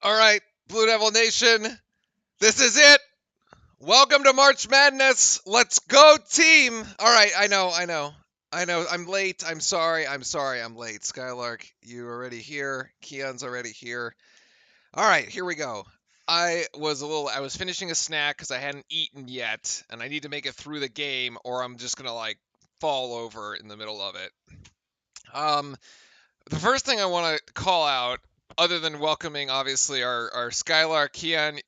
All right, Blue Devil Nation, this is it. Welcome to March Madness. Let's go, team. All right, I know. I'm late. I'm sorry. I'm late. Skylark, you already here. Keon's already here. All right, here we go. I was finishing a snack because I hadn't eaten yet, and I need to make it through the game, or I'm just gonna like fall over in the middle of it. Um, the first thing I want to call out, other than welcoming obviously our Skylark, Keon,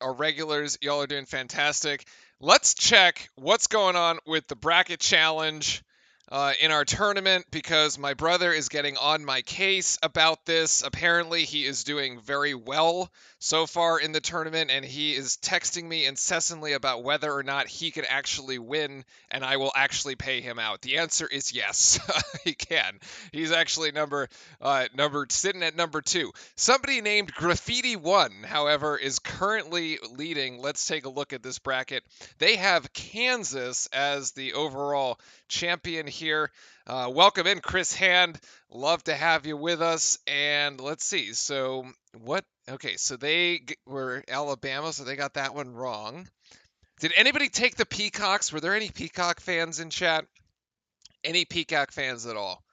our regulars, y'all are doing fantastic. Let's check what's going on with the bracket challenge in our tournament because my brother is getting on my case about this. Apparently, he is doing very well so far in the tournament, and he is texting me incessantly about whether or not he can actually win, and I will actually pay him out. The answer is yes, he can. He's actually sitting at number 2. Somebody named Graffiti One, however, is currently leading. Let's take a look at this bracket. They have Kansas as the overall champion here. Welcome in, Chris Hand. Love to have you with us. And let's see. So what? Okay, so they were Alabama, so they got that one wrong. Did anybody take the Peacocks? Were there any Peacock fans in chat? Any Peacock fans at all?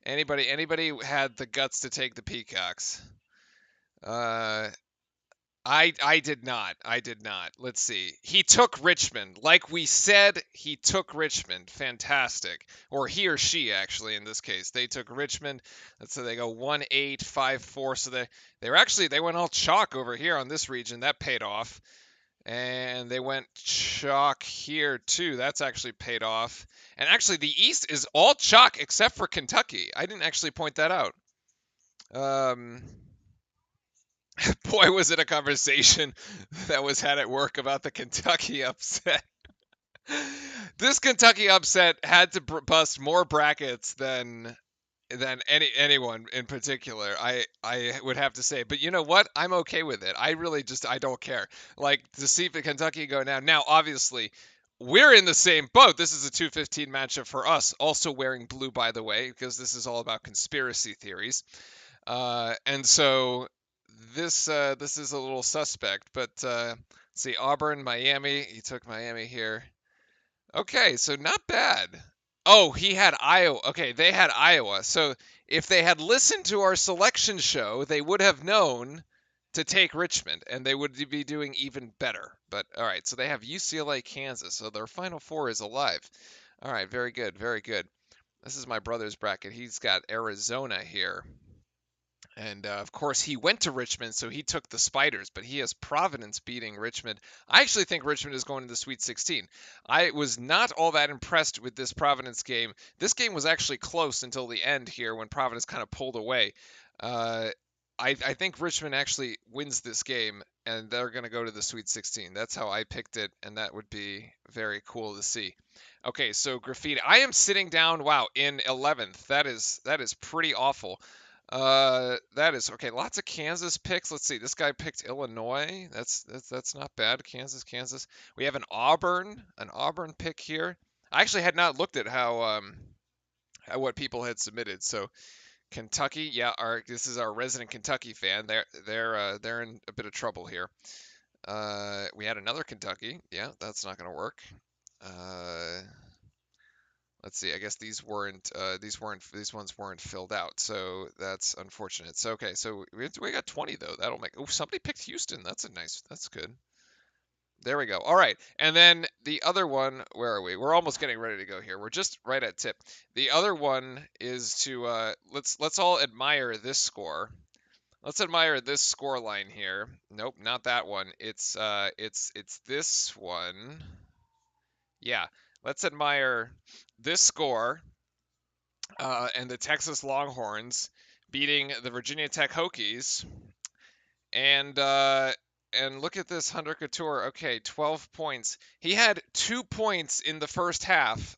Anybody had the guts to take the Peacocks? Uh, I did not. I did not. Let's see. He took Richmond. Like we said, he took Richmond. Fantastic. Or he or she, actually, in this case. They took Richmond. Let's say they go 1-8, 5-4. So they went all chalk over here on this region. That paid off. And they went chalk here, too. That's actually paid off. And actually, the East is all chalk except for Kentucky. I didn't actually point that out. Boy, was it a conversation that was had at work about the Kentucky upset. This Kentucky upset had to bust more brackets than anyone in particular. I would have to say, but you know what? I'm okay with it. I don't care. Like to see if Kentucky go now. Now, obviously, we're in the same boat. This is a 215 matchup for us. Also wearing blue, by the way, because this is all about conspiracy theories. And so this is a little suspect, but let's see, Auburn, Miami. He took Miami here. Okay, so not bad. Oh, he had Iowa. Okay, they had Iowa. So if they had listened to our selection show, they would have known to take Richmond, and they would be doing even better. But all right, so they have UCLA, Kansas. So their Final Four is alive. All right, very good, very good. This is my brother's bracket. He's got Arizona here. And of course, he went to Richmond, so he took the Spiders, but he has Providence beating Richmond. I actually think Richmond is going to the Sweet 16. I was not all that impressed with this Providence game. This game was actually close until the end here when Providence kind of pulled away. I think Richmond actually wins this game, and they're going to go to the Sweet 16. That's how I picked it, and that would be very cool to see. Okay, so Graffiti. I am sitting down, wow, in 11th. That is pretty awful. That is okay. Lots of Kansas picks. Let's see. This guy picked Illinois. That's not bad. Kansas. We have an Auburn pick here. I actually had not looked at how what people had submitted. So Kentucky, yeah, this is our resident Kentucky fan. They're in a bit of trouble here. We had another Kentucky. Yeah, that's not gonna work. Let's see. I guess these ones weren't filled out, so that's unfortunate. So okay, so we got 20 though. That'll make. Oh, somebody picked Houston. That's good. There we go. All right, and then the other one. Where are we? We're almost getting ready to go here. We're just right at tip. The other one is to let's all admire this score. Let's admire this score line here. Nope, not that one. It's this one. Yeah, let's admire this score and the Texas Longhorns beating the Virginia Tech Hokies. And look at this Hunter Couture. Okay, 12 points. He had 2 points in the first half.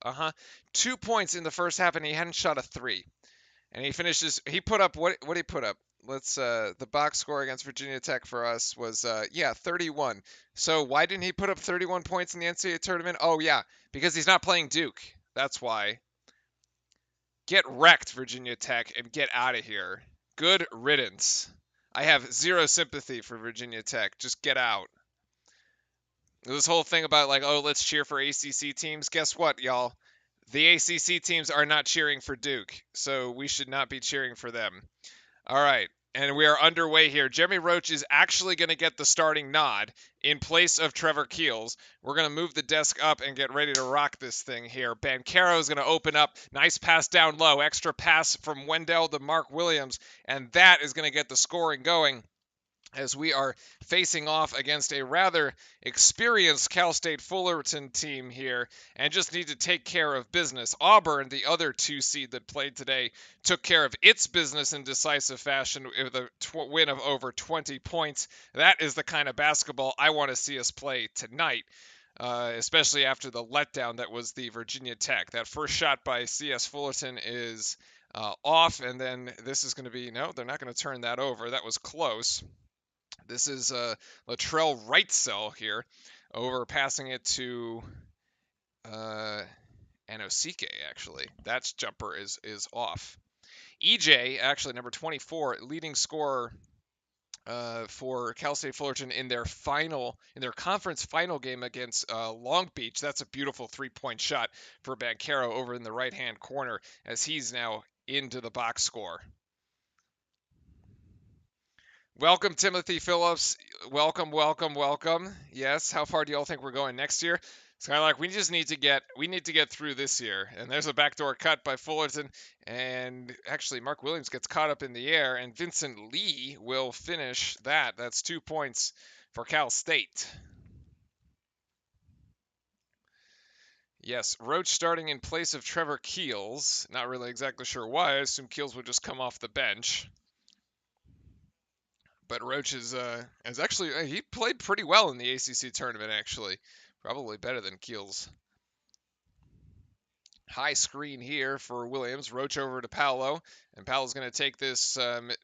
2 points in the first half, and he hadn't shot a 3. And he put up, what did he put up? The box score against Virginia Tech for us was, 31. So why didn't he put up 31 points in the NCAA tournament? Oh, yeah, because he's not playing Duke. That's why. Get wrecked, Virginia Tech, and get out of here. Good riddance. I have zero sympathy for Virginia Tech. Just get out. This whole thing about like, oh, let's cheer for ACC teams. Guess what, y'all? The ACC teams are not cheering for Duke, so we should not be cheering for them. All right, and we are underway here. Jeremy Roach is actually going to get the starting nod in place of Trevor Keels. We're going to move the desk up and get ready to rock this thing here. Banchero is going to open up. Nice pass down low. Extra pass from Wendell to Mark Williams, and that is going to get the scoring going as we are facing off against a rather experienced Cal State Fullerton team here and just need to take care of business. Auburn, the other 2 seed that played today, took care of its business in decisive fashion with a win of over 20 points. That is the kind of basketball I want to see us play tonight. Especially after the letdown that was the Virginia Tech. That first shot by CS Fullerton is off, and then this is going to be, no, they're not going to turn that over. That was close. This is Latrell Wrightsell here, overpassing it to Anosike, actually. That jumper is off. EJ, actually, number 24, leading scorer for Cal State Fullerton in their conference final game against Long Beach. That's a beautiful 3-point shot for Banchero over in the right-hand corner as he's now into the box score. Welcome, Timothy Phillips. Welcome, welcome, welcome. Yes, how far do y'all think we're going next year? It's kind of like we need to get through this year. And there's a backdoor cut by Fullerton, and actually Mark Williams gets caught up in the air, and Vincent Lee will finish that. That's 2 points for Cal State. Yes, Roach starting in place of Trevor Keels. Not really exactly sure why. I assume Keels would just come off the bench. But Roach is actually, he played pretty well in the ACC tournament, actually. Probably better than Keels. High screen here for Williams. Roach over to Paolo. And Paolo's going to take this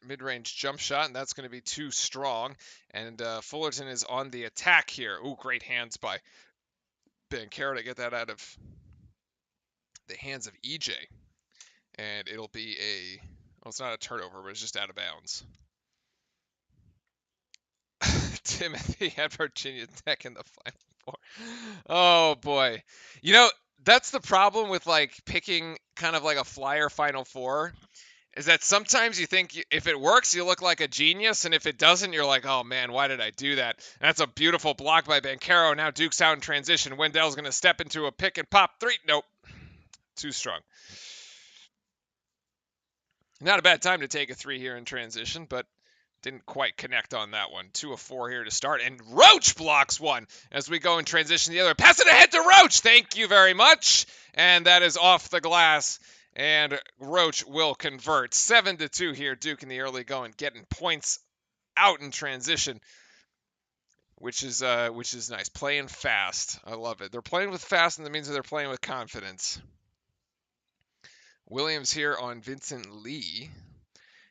mid-range jump shot, and that's going to be too strong. And Fullerton is on the attack here. Ooh, great hands by Banchero to get that out of the hands of EJ. And it'll be well, it's not a turnover, but it's just out of bounds. Timothy at Virginia Tech in the Final Four. Oh boy. You know, that's the problem with like picking kind of like a flyer Final Four, is that sometimes you think if it works, you look like a genius, and if it doesn't, you're like, oh man, why did I do that? And that's a beautiful block by Banchero. Now Duke's out in transition. Wendell's going to step into a pick and pop 3. Nope. Too strong. Not a bad time to take a 3 here in transition, but didn't quite connect on that one. 2 of 4 here to start. And Roach blocks one as we go and transition the other. Pass it ahead to Roach. Thank you very much. And that is off the glass. And Roach will convert. 7-2 here. Duke in the early going, getting points out in transition, which is nice. Playing fast. I love it. They're playing with fast, and that means that they're playing with confidence. Williams here on Vincent Lee.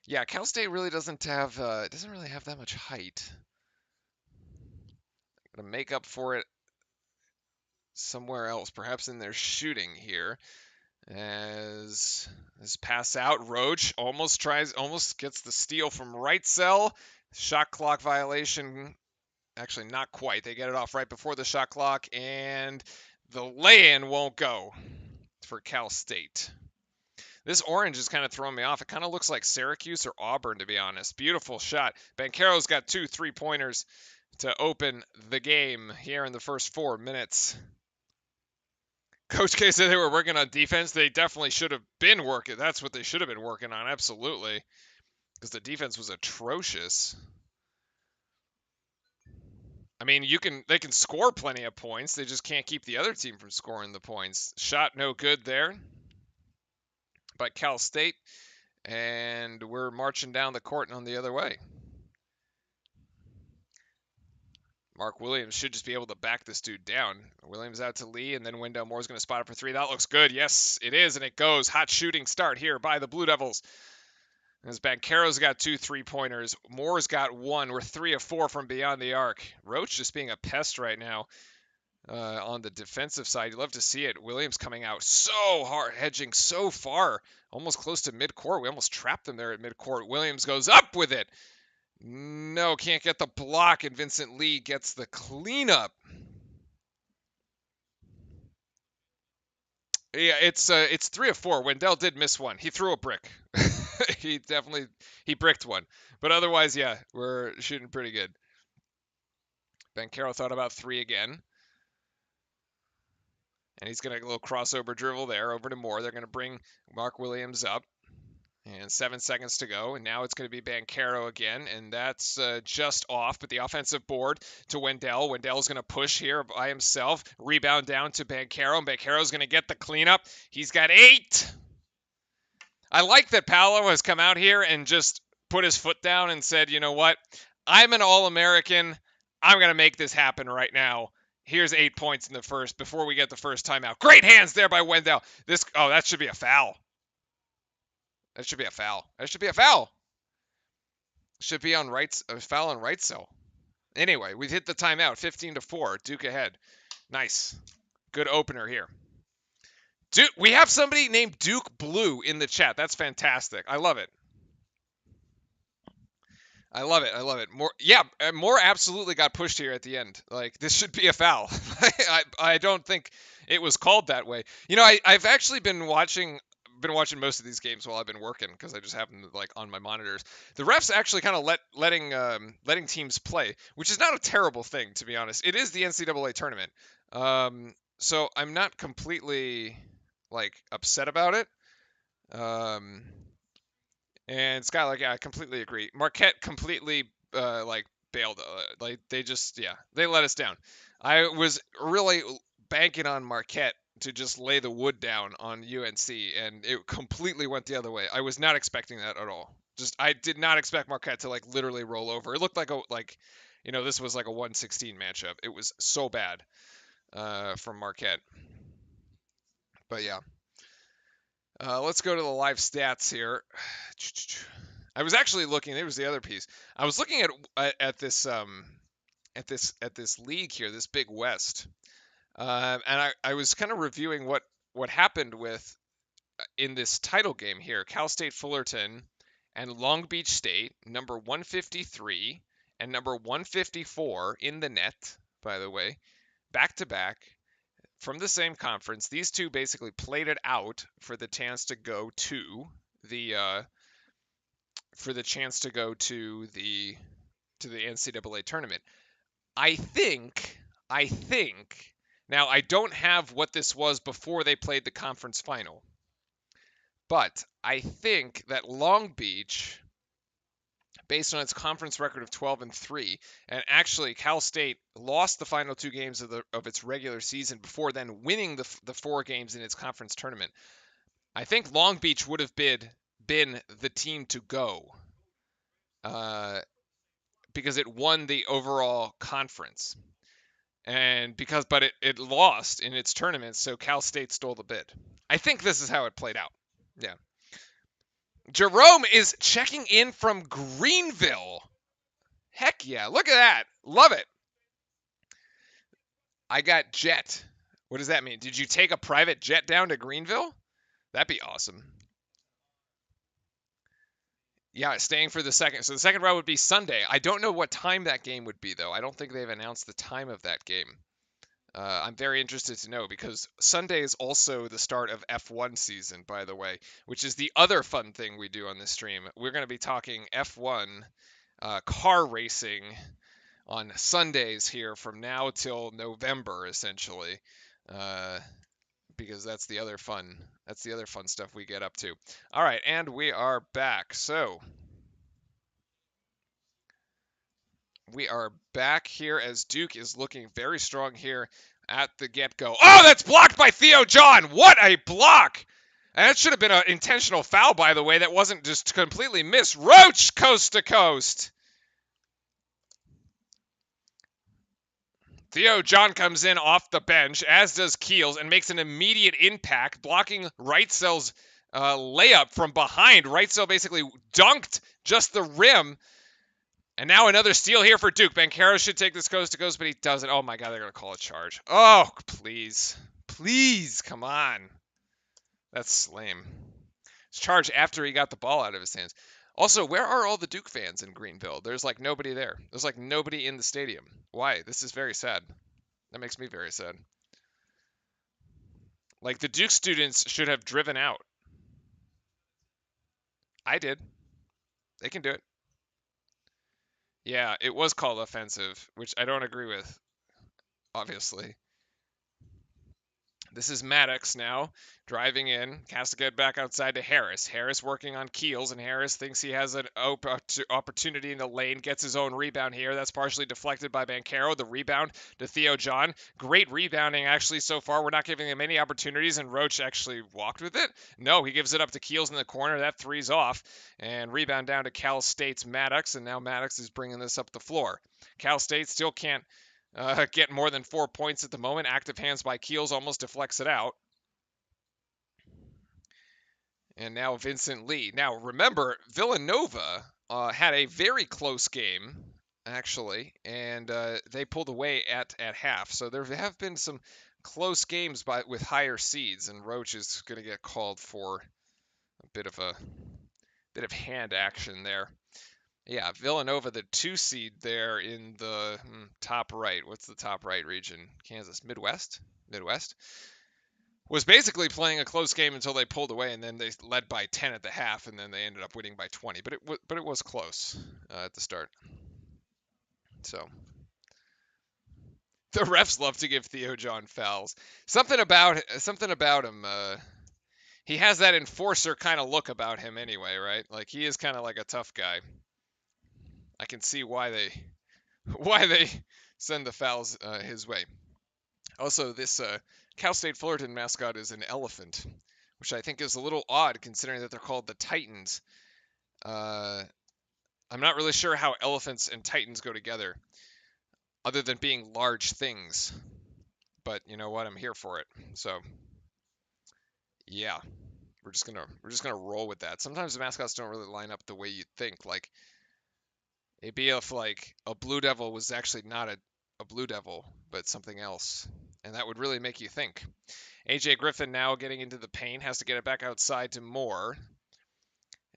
Yeah, Cal State really doesn't really have that much height. Gonna make up for it somewhere else, perhaps in their shooting here. As this pass out, Roach almost gets the steal from Wrightsell. Shot clock violation. Actually, not quite. They get it off right before the shot clock, and the lay-in won't go for Cal State. This orange is kind of throwing me off. It kind of looks like Syracuse or Auburn, to be honest. Beautiful shot. Banchero's got 2 3-pointers to open the game here in the first 4 minutes. Coach K said they were working on defense. They definitely should have been working. That's what they should have been working on, absolutely. Because the defense was atrocious. I mean, they can score plenty of points. They just can't keep the other team from scoring the points. Shot no good there by Cal State, and we're marching down the court on the other way. Mark Williams should just be able to back this dude down. Williams out to Lee, and then Wendell Moore's going to spot up for 3. That looks good. Yes, it is, and it goes. Hot shooting start here by the Blue Devils. As Banchero's got 2 3-pointers. Moore's got 1. We're 3 of 4 from beyond the arc. Roach just being a pest right now. On the defensive side, you love to see it. Williams coming out so hard, hedging so far, almost close to midcourt. We almost trapped them there at midcourt. Williams goes up with it. No, can't get the block, and Vincent Lee gets the cleanup. Yeah, it's 3 of 4. Wendell did miss one. He threw a brick. he bricked one. But otherwise, yeah, we're shooting pretty good. Banchero thought about 3 again. And he's going to a little crossover dribble there over to Moore. They're going to bring Mark Williams up. And 7 seconds to go, and now it's going to be Banchero again, and that's just off, but the offensive board to Wendell. Wendell's going to push here by himself, rebound down to Banchero, and Banchero's going to get the cleanup. He's got 8. I like that Paolo has come out here and just put his foot down and said, you know what, I'm an All-American. I'm going to make this happen right now. Here's 8 points in the first before we get the first timeout. Great hands there by Wendell. That should be a foul. That should be a foul. That should be a foul. Should be on rights. A foul on right cell. Anyway, we've hit the timeout. 15-4. Duke ahead. Nice. Good opener here. Duke. We have somebody named Duke Blue in the chat. That's fantastic. I love it. I love it. I love it. Moore absolutely got pushed here at the end. Like, this should be a foul. I don't think it was called that way. You know, I've actually been watching most of these games while I've been working because I just happen to like on my monitors. The refs actually kind of letting teams play, which is not a terrible thing, to be honest. It is the NCAA tournament, so I'm not completely like upset about it. And Scott, like, yeah, I completely agree. Marquette completely like bailed. Like they let us down. I was really banking on Marquette to just lay the wood down on UNC, and it completely went the other way. I was not expecting that at all. I did not expect Marquette to like literally roll over. It looked like this was like a 116 matchup. It was so bad from Marquette. But yeah. Let's go to the live stats here. I was actually looking. It was the other piece. I was looking at this league here, this Big West, and I was kind of reviewing what happened with in this title game here. Cal State Fullerton and Long Beach State, number 153 and number 154 in the net, by the way, back to back. From the same conference, these two basically played it out for the chance to go to the NCAA tournament. I think now I don't have what this was before they played the conference final, but I think that Long Beach, based on its conference record of 12-3, and actually Cal State lost the final 2 games of its regular season before then winning the 4 games in its conference tournament. I think Long Beach would have been the team to go because it won the overall conference, but it lost in its tournament, so Cal State stole the bid. I think this is how it played out. Yeah. Jerome is checking in from Greenville. Heck yeah, look at that. Love it. I got jet. What does that mean? Did you take a private jet down to Greenville? That'd be awesome. Yeah, staying for the second. So the second round would be Sunday. I don't know what time that game would be, though. I don't think they've announced the time of that game. I'm very interested to know because Sunday is also the start of F1 season, by the way, which is the other fun thing we do on this stream. We're going to be talking F1 car racing on Sundays here from now till November, essentially, because that's the other fun stuff we get up to. All right, and we are back. So we are back here as Duke is looking very strong here at the get-go. Oh, that's blocked by Theo John. What a block! And that should have been an intentional foul, by the way. That wasn't just completely missed. Roach coast to coast. Theo John comes in off the bench, as does Keels, and makes an immediate impact, blocking Wrightsel's layup from behind. Wrightsell basically dunked just the rim. And now another steal here for Duke. Banchero should take this coast to coast, but he doesn't. Oh my God, they're going to call a charge. Oh, please. Please, come on. That's lame. It's charged after he got the ball out of his hands. Also, where are all the Duke fans in Greenville? There's like nobody there. There's like nobody in the stadium. Why? This is very sad. That makes me very sad. Like the Duke students should have driven out. I did. They can do it. Yeah, it was called offensive, which I don't agree with, obviously. This is Maddox now driving in. Has to get back outside to Harris. Harris working on Keels, and Harris thinks he has an opportunity in the lane. Gets his own rebound here. That's partially deflected by Banchero. The rebound to Theo John. Great rebounding, actually, so far. We're not giving him any opportunities, and Roach actually walked with it. No, he gives it up to Keels in the corner. That three's off. And rebound down to Cal State's Maddox, and now Maddox is bringing this up the floor. Cal State still can't get more than 4 points at the moment. Active hands by Keels almost deflects it out. And now Vincent Lee. Now remember, Villanova had a very close game, actually, and they pulled away at half. So there have been some close games with higher seeds, and Roach is going to get called for a bit of hand action there. Yeah, Villanova, the 2 seed there in the top right. What's the top right region? Kansas, Midwest, was basically playing a close game until they pulled away, and then they led by 10 at the half, and then they ended up winning by 20. But it was close at the start. So the refs love to give Theo John fouls. Something about him. He has that enforcer kind of look about him anyway, right? Like he is kind of like a tough guy. I can see why they send the fouls his way. Also, this Cal State Fullerton mascot is an elephant, which I think is a little odd considering that they're called the Titans. I'm not really sure how elephants and Titans go together, other than being large things. But you know what? I'm here for it. So, yeah, we're just gonna roll with that. Sometimes the mascots don't really line up the way you'd think. Like it'd be if like a blue devil was actually not a blue devil, but something else, and that would really make you think. AJ Griffin now getting into the paint, has to get it back outside to Moore.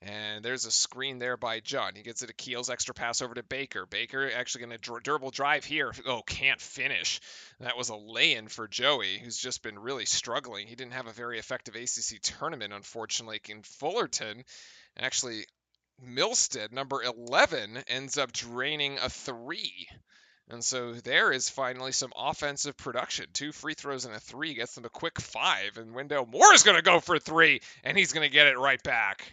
And there's a screen there by John. He gets it to Keels, extra pass over to Baker. Baker actually going to durable drive here. Oh, can't finish. That was a lay-in for Joey, who's just been really struggling. He didn't have a very effective ACC tournament, unfortunately. In Fullerton, actually, Milstead, number 11, ends up draining a 3. And so there is finally some offensive production. 2 free throws and a 3 gets them a quick 5. And Wendell Moore is going to go for 3, and he's going to get it right back.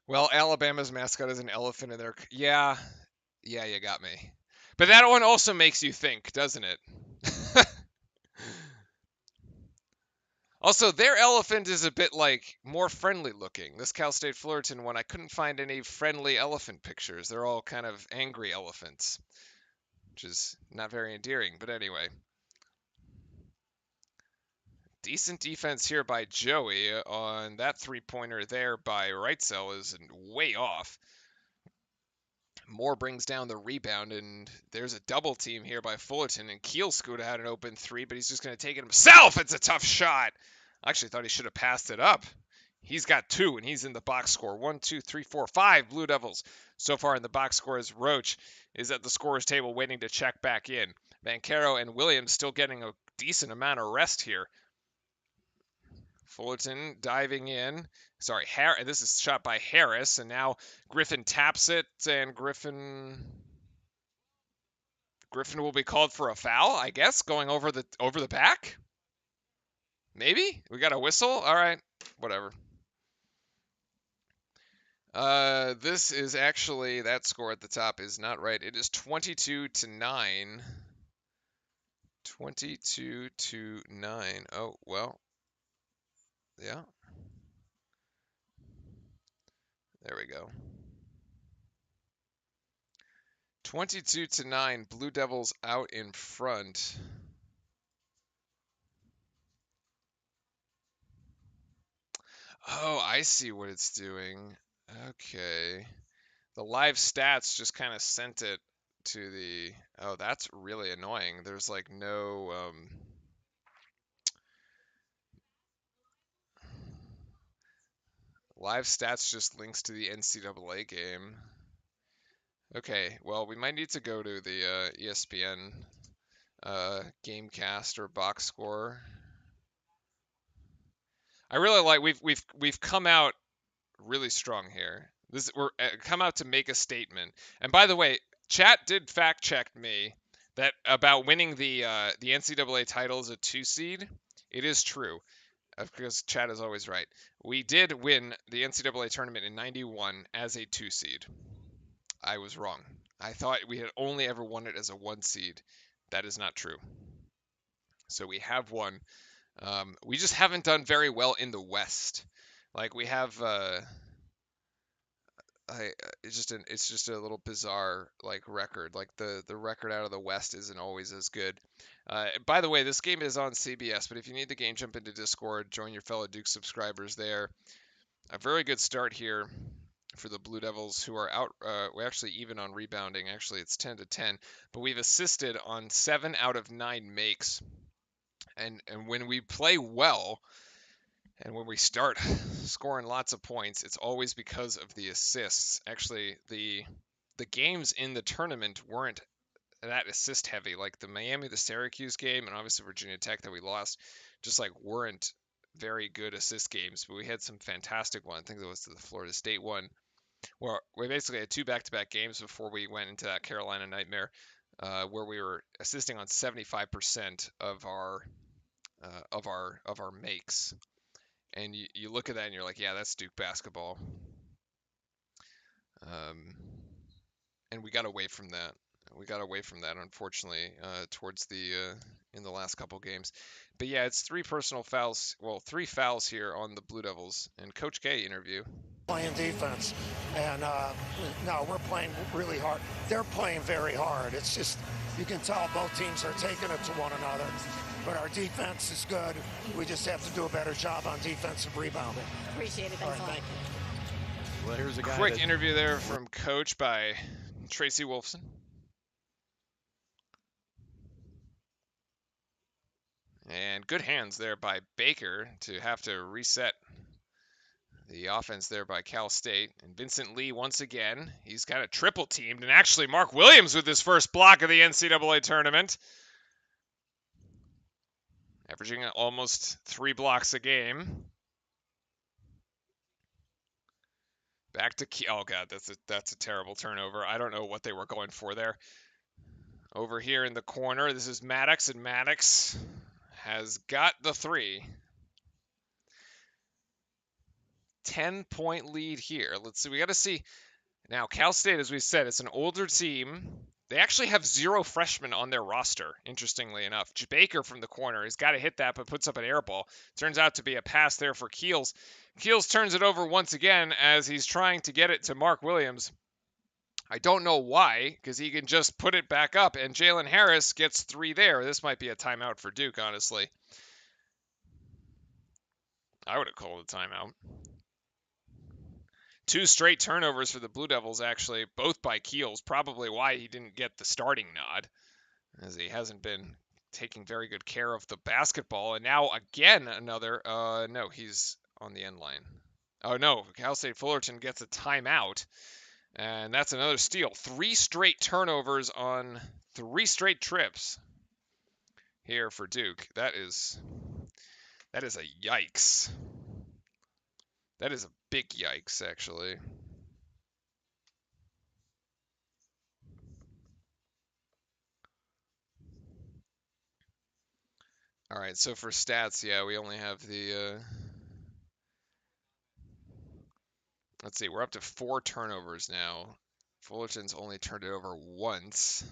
Well, Alabama's mascot is an elephant in their... Yeah, you got me. But that one also makes you think, doesn't it? Also, their elephant is a bit like more friendly looking. This Cal State Fullerton one, I couldn't find any friendly elephant pictures. They're all kind of angry elephants, which is not very endearing. But anyway, decent defense here by Joey on that 3-pointer there by Reitzel is way off. Moore brings down the rebound, and there's a double team here by Fullerton, and Keels could have had an open 3, but he's just going to take it himself. It's a tough shot. I actually thought he should have passed it up. He's got 2, and he's in the box score. 1, 2, 3, 4, 5 Blue Devils. So far in the box score as Roach is at the scorer's table waiting to check back in. Banchero and Williams still getting a decent amount of rest here. Fullerton diving in. Sorry, this is shot by Harris, and now Griffin taps it, and Griffin will be called for a foul, I guess, going over the back. Maybe we got a whistle. All right, whatever. This is actually, that score at the top is not right. It is 22-9. 22-9. Oh well. Yeah. There we go. 22-9, Blue Devils out in front. Oh, I see what it's doing. Okay. The live stats just kind of sent it to the... Oh, that's really annoying. There's like no... Live stats just links to the NCAA game. Okay, well, we might need to go to the ESPN Gamecast or box score. I really like we've come out really strong here. We're come out to make a statement. And by the way, chat did fact check me that about winning the NCAA title as a 2 seed. It is true because chat is always right. We did win the NCAA tournament in '91 as a 2 seed. I was wrong. I thought we had only ever won it as a 1 seed. That is not true. So we have won. We just haven't done very well in the West. Like we have, it's just a little bizarre like record. Like the record out of the West isn't always as good. By the way, this game is on CBS, but if you need the game, jump into Discord, join your fellow Duke subscribers there. A very good start here for the Blue Devils, who are out. We're actually even on rebounding. Actually, it's 10-10, but we've assisted on 7 out of 9 makes. And when we play well, and when we start scoring lots of points, it's always because of the assists. Actually, the games in the tournament weren't that assist heavy. Like the Miami, the Syracuse game, and obviously Virginia Tech that we lost, just like weren't very good assist games. But we had some fantastic ones. I think it was the Florida State one, where we basically had 2 back-to-back games before we went into that Carolina nightmare, where we were assisting on 75% of our makes. And you look at that and you're like, yeah, that's Duke basketball. And we got away from that. Unfortunately, towards the in the last couple games. But yeah, it's 3 personal fouls. Well, 3 fouls here on the Blue Devils. And Coach K interview. Playing defense, and no, we're playing really hard. They're playing very hard. It's just, you can tell both teams are taking it to one another. But our defense is good. We just have to do a better job on defensive rebounding. Appreciate it. Thanks a lot. Thank you. Well, here's a guy Quick interview there from Coach by Tracy Wolfson. And good hands there by Baker to have to reset the offense there by Cal State. And Vincent Lee, once again, he's got a triple teamed. And actually, Mark Williams with his first block of the NCAA tournament. Averaging almost 3 blocks a game. Back to oh god, that's a terrible turnover. I don't know what they were going for there. Over here in the corner, this is Maddox, and Maddox has got the 3. 10-point lead here. Let's see. We got to see. Now, Cal State, as we said, it's an older team. They actually have 0 freshmen on their roster, interestingly enough. Baker from the corner. He's got to hit that, but puts up an air ball. Turns out to be a pass there for Keels. Keels turns it over once again as he's trying to get it to Mark Williams. I don't know why, because he can just put it back up, and Jalen Harris gets 3 there. This might be a timeout for Duke, honestly. I would have called a timeout. 2 straight turnovers for the Blue Devils, actually, both by Keels. Probably why he didn't get the starting nod, as he hasn't been taking very good care of the basketball. And now, again, another, no, he's on the end line. Oh, no, Cal State Fullerton gets a timeout, and that's another steal. 3 straight turnovers on 3 straight trips here for Duke. That is a yikes. That is a big yikes, actually. All right, so for stats, yeah, we only have the, let's see, we're up to 4 turnovers now. Fullerton's only turned it over once.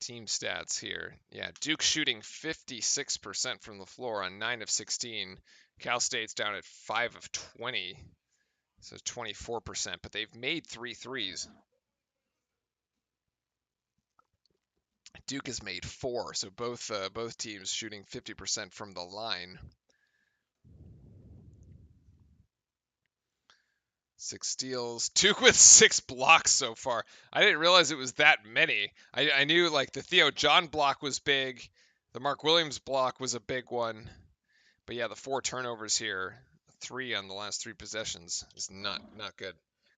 Team stats here. Yeah, Duke shooting 56% from the floor on 9 of 16. Cal State's down at 5 of 20, so 24%, but they've made 3 threes. Duke has made 4, so both teams shooting 50% from the line. 6 steals. Duke with 6 blocks so far. I didn't realize it was that many. I knew like the Theo John block was big. The Mark Williams block was a big one. But yeah, the 4 turnovers here, 3 on the last 3 possessions is not good.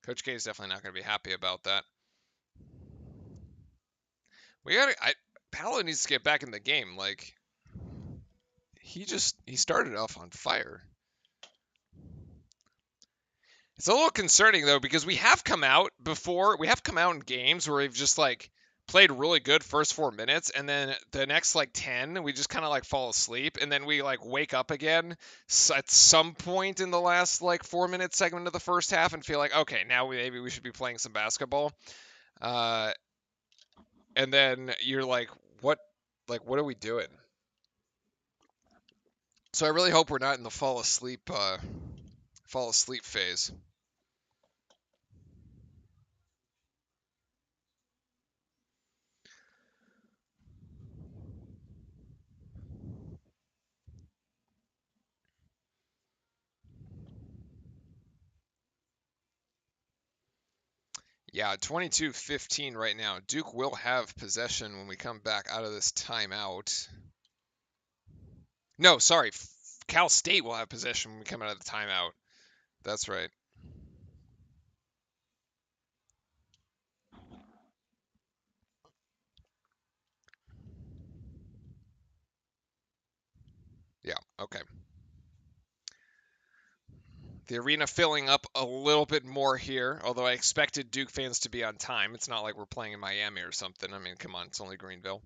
Coach K is definitely not going to be happy about that. Paolo needs to get back in the game. Like he started off on fire. It's a little concerning though because we have come out before. We have come out in games where we've just like played really good first 4 minutes, and then the next like 10 we just kind of like fall asleep, and then we like wake up again at some point in the last like 4 minute segment of the first half and feel like, okay, now maybe we should be playing some basketball. And then you're like, what are we doing? So I really hope we're not in the fall asleep phase. Yeah, 22-15 right now. Duke will have possession when we come back out of this timeout. No, sorry. Cal State will have possession when we come out of the timeout. That's right. Yeah, okay. The arena filling up a little bit more here, although I expected Duke fans to be on time. It's not like we're playing in Miami or something. I mean, come on, it's only Greenville.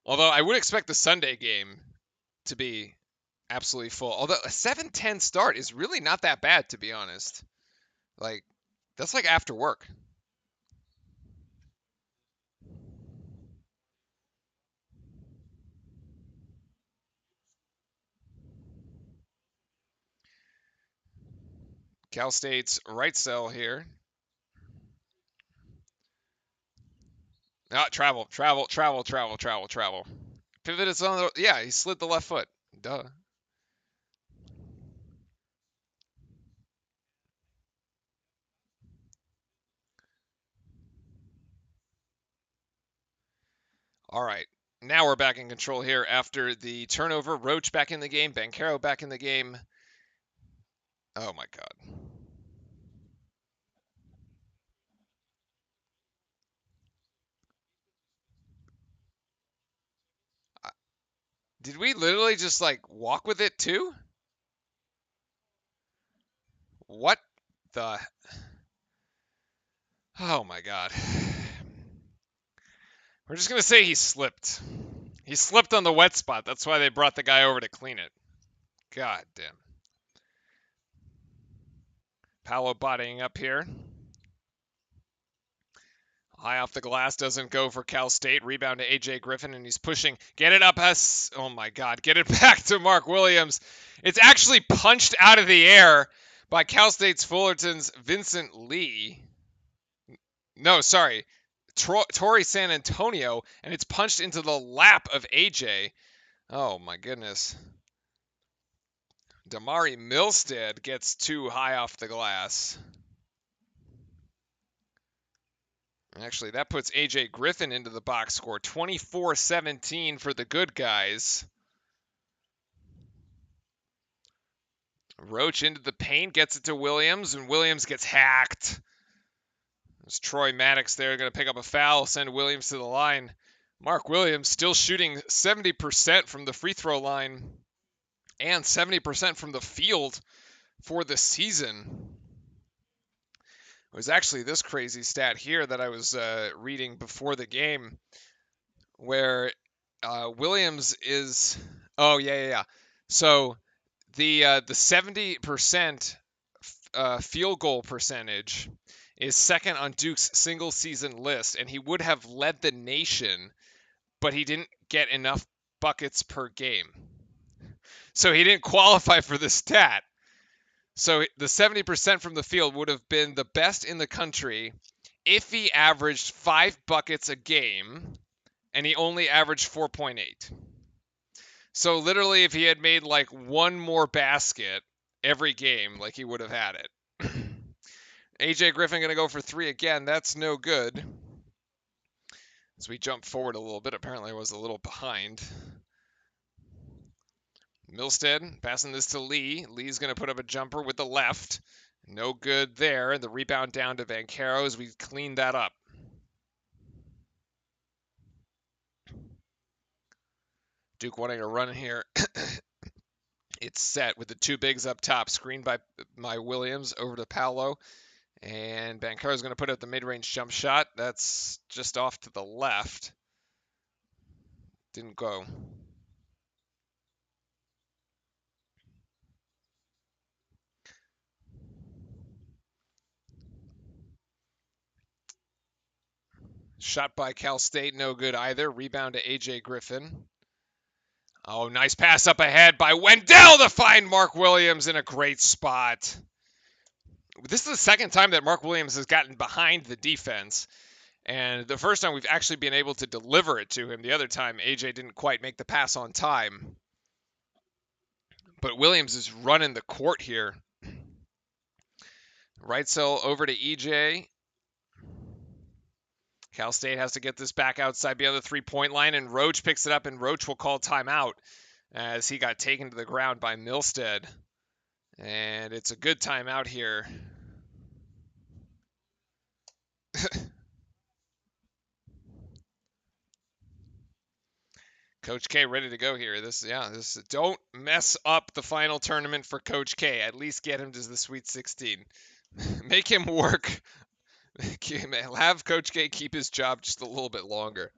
Although I would expect the Sunday game to be absolutely full. Although a 7:10 start is really not that bad, to be honest. Like, that's like after work. Cal State's right cell here. Travel. Pivot is on the, yeah, he slid the left foot. Duh. All right. Now we're back in control here after the turnover. Roach back in the game. Bancaro back in the game. Oh my God. Did we literally just like walk with it too? What the? Oh my God. We're just going to say he slipped. He slipped on the wet spot. That's why they brought the guy over to clean it. God damn. Paolo bodying up here. High off the glass, doesn't go for Cal State. Rebound to AJ Griffin, and he's pushing. Get it up, Hess. Oh my God. Get it back to Mark Williams. It's actually punched out of the air by Cal State's Fullerton's Vincent Lee. No, sorry. Torrey San Antonio, and it's punched into the lap of AJ. Oh my goodness. Damari Milstead gets too high off the glass. Actually, that puts AJ Griffin into the box score. 24-17 for the good guys. Roach into the paint, gets it to Williams, and Williams gets hacked. There's Troy Maddox there, going to pick up a foul, send Williams to the line. Mark Williams still shooting 70% from the free throw line and 70% from the field for the season. It was actually this crazy stat here that I was reading before the game where Williams is, oh yeah. So the 70% field goal percentage is second on Duke's single season list, and he would have led the nation, but he didn't get enough buckets per game. So he didn't qualify for the stat. So the 70% from the field would have been the best in the country if he averaged 5 buckets a game, and he only averaged 4.8. So literally, if he had made like one more basket every game, like he would have had it. AJ Griffin going to go for 3 again. That's no good. As we jump forward a little bit, apparently I was a little behind. Milstead passing this to Lee. Lee's going to put up a jumper with the left. No good there. The rebound down to Vancaro as we clean that up. Duke wanting to run here. It's set with the two bigs up top, screened by Williams over to Paolo. And Bancaro's going to put up the mid-range jump shot. That's just off to the left. Didn't go. Shot by Cal State, no good either. Rebound to A.J. Griffin. Oh, nice pass up ahead by Wendell to find Mark Williams in a great spot. This is the second time that Mark Williams has gotten behind the defense. And the first time we've actually been able to deliver it to him. The other time, A.J. didn't quite make the pass on time. But Williams is running the court here. Right cell over to E.J. Cal State has to get this back outside beyond the three-point line, and Roach picks it up, and Roach will call timeout as he got taken to the ground by Milstead. And it's a good timeout here. Coach K ready to go here. This don't mess up the final tournament for Coach K. At least get him to the Sweet 16. Make him work. Have Coach K keep his job just a little bit longer.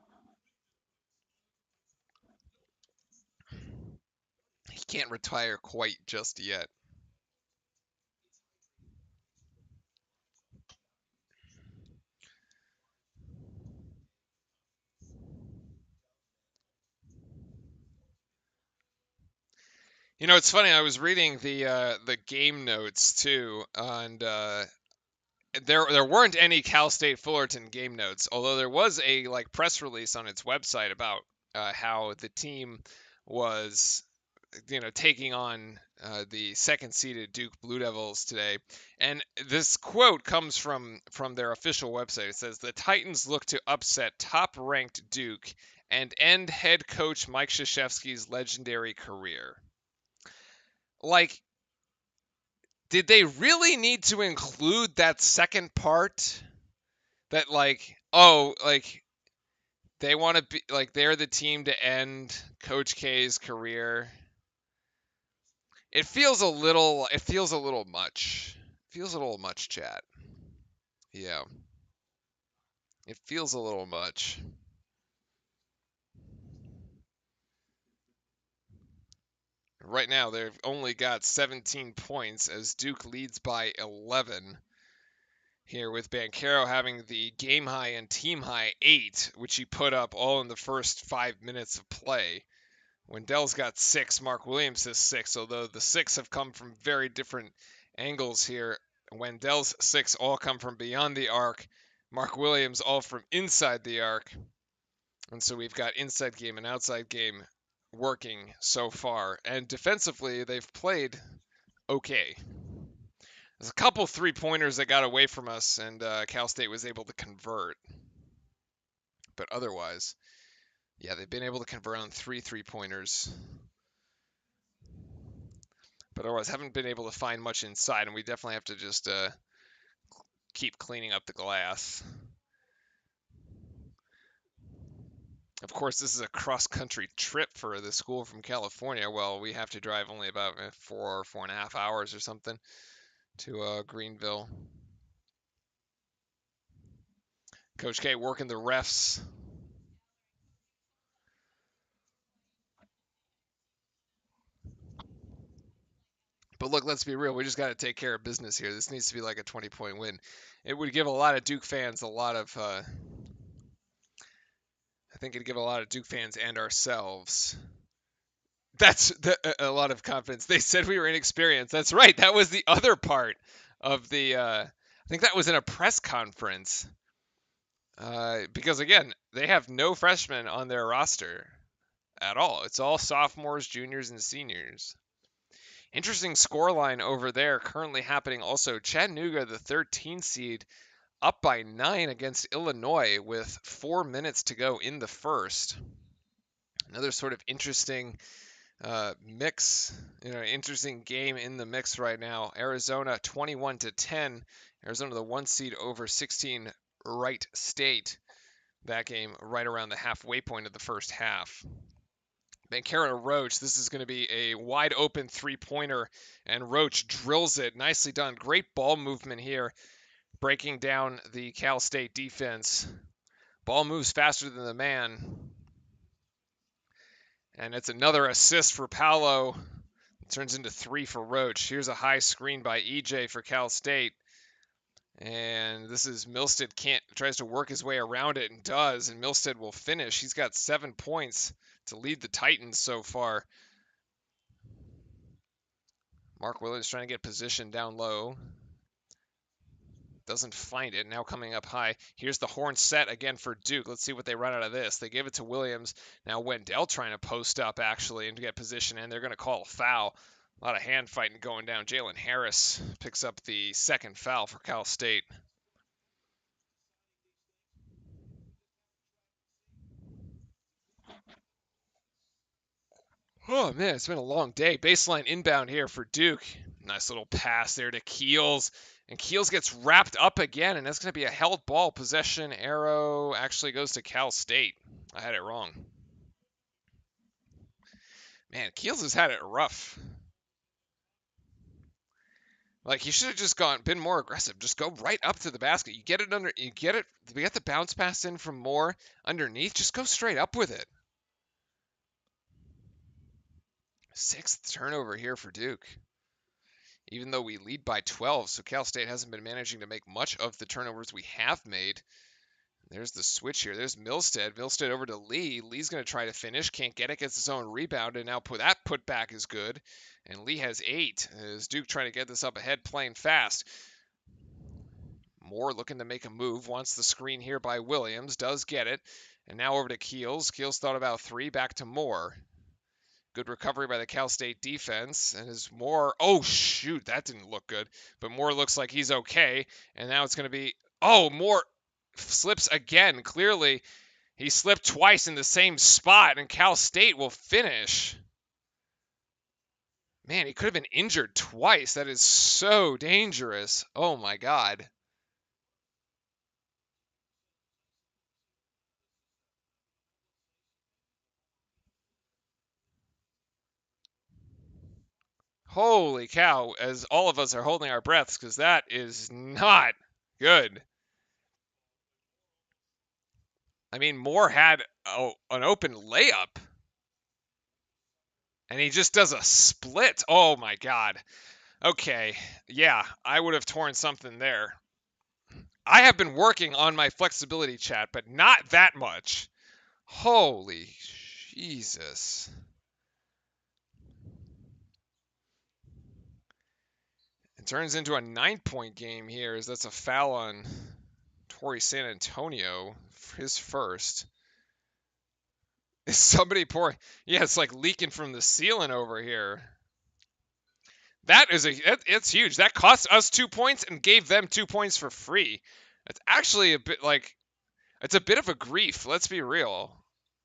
He can't retire quite just yet. You know, it's funny. I was reading the game notes too, and there weren't any Cal State Fullerton game notes, although there was a press release on its website about how the team was, taking on the second-seeded Duke Blue Devils today. And this quote comes from their official website. It says, "The Titans look to upset top-ranked Duke and end head coach Mike Krzyzewski's legendary career." Did they really need to include that second part? That they want to be they're the team to end Coach K's career. It feels a little much. It feels a little much, chat. Yeah. It feels a little much. Right now, they've only got 17 points as Duke leads by 11. Here with Banchero having the game high and team high 8, which he put up all in the first 5 minutes of play. Wendell's got 6, Mark Williams has 6, although the 6 have come from very different angles here. Wendell's 6 all come from beyond the arc. Mark Williams all from inside the arc. And so we've got inside game and outside game working so far. And defensively, they've played okay. There's a couple three-pointers that got away from us, and Cal State was able to convert. But otherwise, yeah, they've been able to convert on 3 three-pointers. But otherwise, haven't been able to find much inside, and we definitely have to just keep cleaning up the glass. Of course, this is a cross-country trip for the school from California. Well, we have to drive only about 4.5 hours or something to Greenville. Coach K working the refs. But look, let's be real. We just got to take care of business here. This needs to be like a 20-point win. It would give a lot of Duke fans a lot of I think it'd give a lot of Duke fans and ourselves a lot of confidence. They said we were inexperienced. That's right. That was the other part of the. I think that was in a press conference. Because again, they have no freshmen on their roster at all. It's all sophomores, juniors, and seniors. Interesting scoreline over there currently happening also. Chattanooga, the 13 seed, up by 9 against Illinois with 4 minutes to go in the first. Another sort of interesting Mix, interesting game in the mix right now. Arizona 21-10. Arizona the 1 seed over 16 Wright State. That game right around the halfway point of the first half. Banchero to Roach. This is going to be a wide open three-pointer, and Roach drills it. Nicely done. Great ball movement here, breaking down the Cal State defense. Ball moves faster than the man. And it's another assist for Paolo. It turns into 3 for Roach. Here's a high screen by EJ for Cal State. And this is Milstead tries to work his way around it and does, and Milstead will finish. He's got 7 points to lead the Titans so far. Mark Williams trying to get position down low. Doesn't find it. Now coming up high. Here's the horn set again for Duke. Let's see what they run out of this. They give it to Williams. Now Wendell trying to post up actually and to get position, and they're going to call a foul. A lot of hand fighting going down. Jalen Harris picks up the second foul for Cal State. Oh, man, it's been a long day. Baseline inbound here for Duke. Nice little pass there to Keels. And Keels gets wrapped up again, and that's going to be a held ball. Possession arrow actually goes to Cal State. I had it wrong. Man, Keels has had it rough. Like, he should have just been more aggressive. Just go right up to the basket. You get the bounce pass in from Moore underneath. Just go straight up with it. 6th turnover here for Duke. Even though we lead by 12, so Cal State hasn't been managing to make much of the turnovers we have made. There's the switch here. There's Milstead. Milstead over to Lee. Lee's going to try to finish. Can't get it. Gets his own rebound, and now that putback is good. And Lee has 8. As Duke trying to get this up ahead, playing fast. Moore looking to make a move. Wants the screen here by Williams. Does get it. And now over to Keels. Keels thought about 3. Back to Moore. Good recovery by the Cal State defense. And as Moore... Oh, shoot. That didn't look good. But Moore looks like he's okay. And now it's going to be... Oh, Moore slips again. Clearly, he slipped twice in the same spot. And Cal State will finish. Man, he could have been injured twice. That is so dangerous. Oh, my God. Holy cow, as all of us are holding our breaths, because that is not good. I mean, Moore had an open layup. And he just does a split. Oh, my God. Okay, yeah, I would have torn something there. I have been working on my flexibility chat, but not that much. Holy Jesus. It turns into a 9-point game here, as that's a foul on Torrey San Antonio, his first. Is somebody pouring? Yeah, it's like leaking from the ceiling over here. It's huge. That cost us 2 points and gave them 2 points for free. It's actually a bit like, it's a bit of a grief. Let's be real.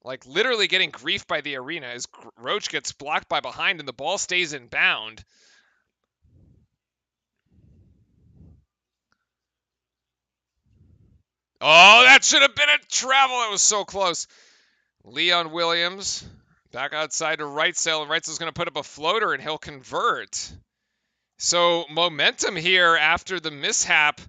Like literally getting grief by the arena as Roach gets blocked by behind and the ball stays in bound. Oh, that should have been a travel. It was so close. Leon Williams back outside to Reitzel, and Reitzel's going to put up a floater and he'll convert. So momentum here after the mishap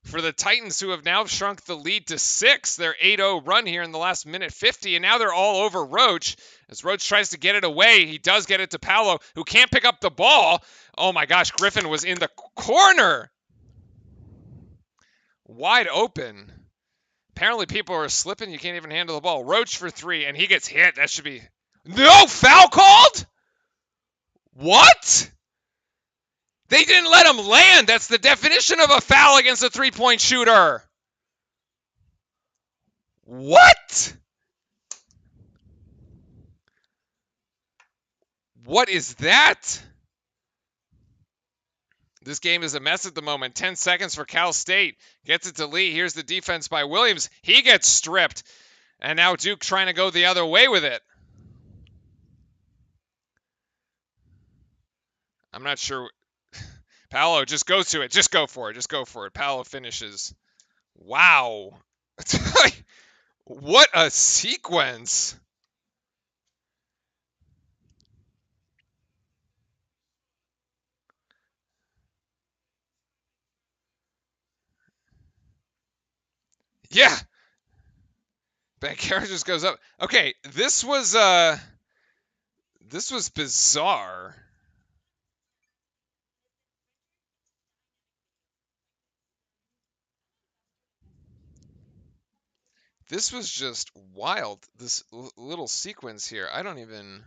for the Titans, who have now shrunk the lead to 6. Their 8-0 run here in the last minute 50, and now they're all over Roach. As Roach tries to get it away, he does get it to Paolo, who can't pick up the ball. Oh my gosh, Griffin was in the corner. Wide open. Apparently people are slipping. You can't even handle the ball. Roach for 3, and he gets hit. That should be... No foul called? What? They didn't let him land. That's the definition of a foul against a three-point shooter. What? What is that? This game is a mess at the moment. 10 seconds for Cal State. Gets it to Lee. Here's the defense by Williams. He gets stripped. And now Duke trying to go the other way with it. I'm not sure. Paolo, just go to it. Just go for it. Just go for it. Paolo finishes. Wow. What a sequence. Yeah. Bankera just goes up. Okay, this was bizarre. This was just wild. This little sequence here. I don't even.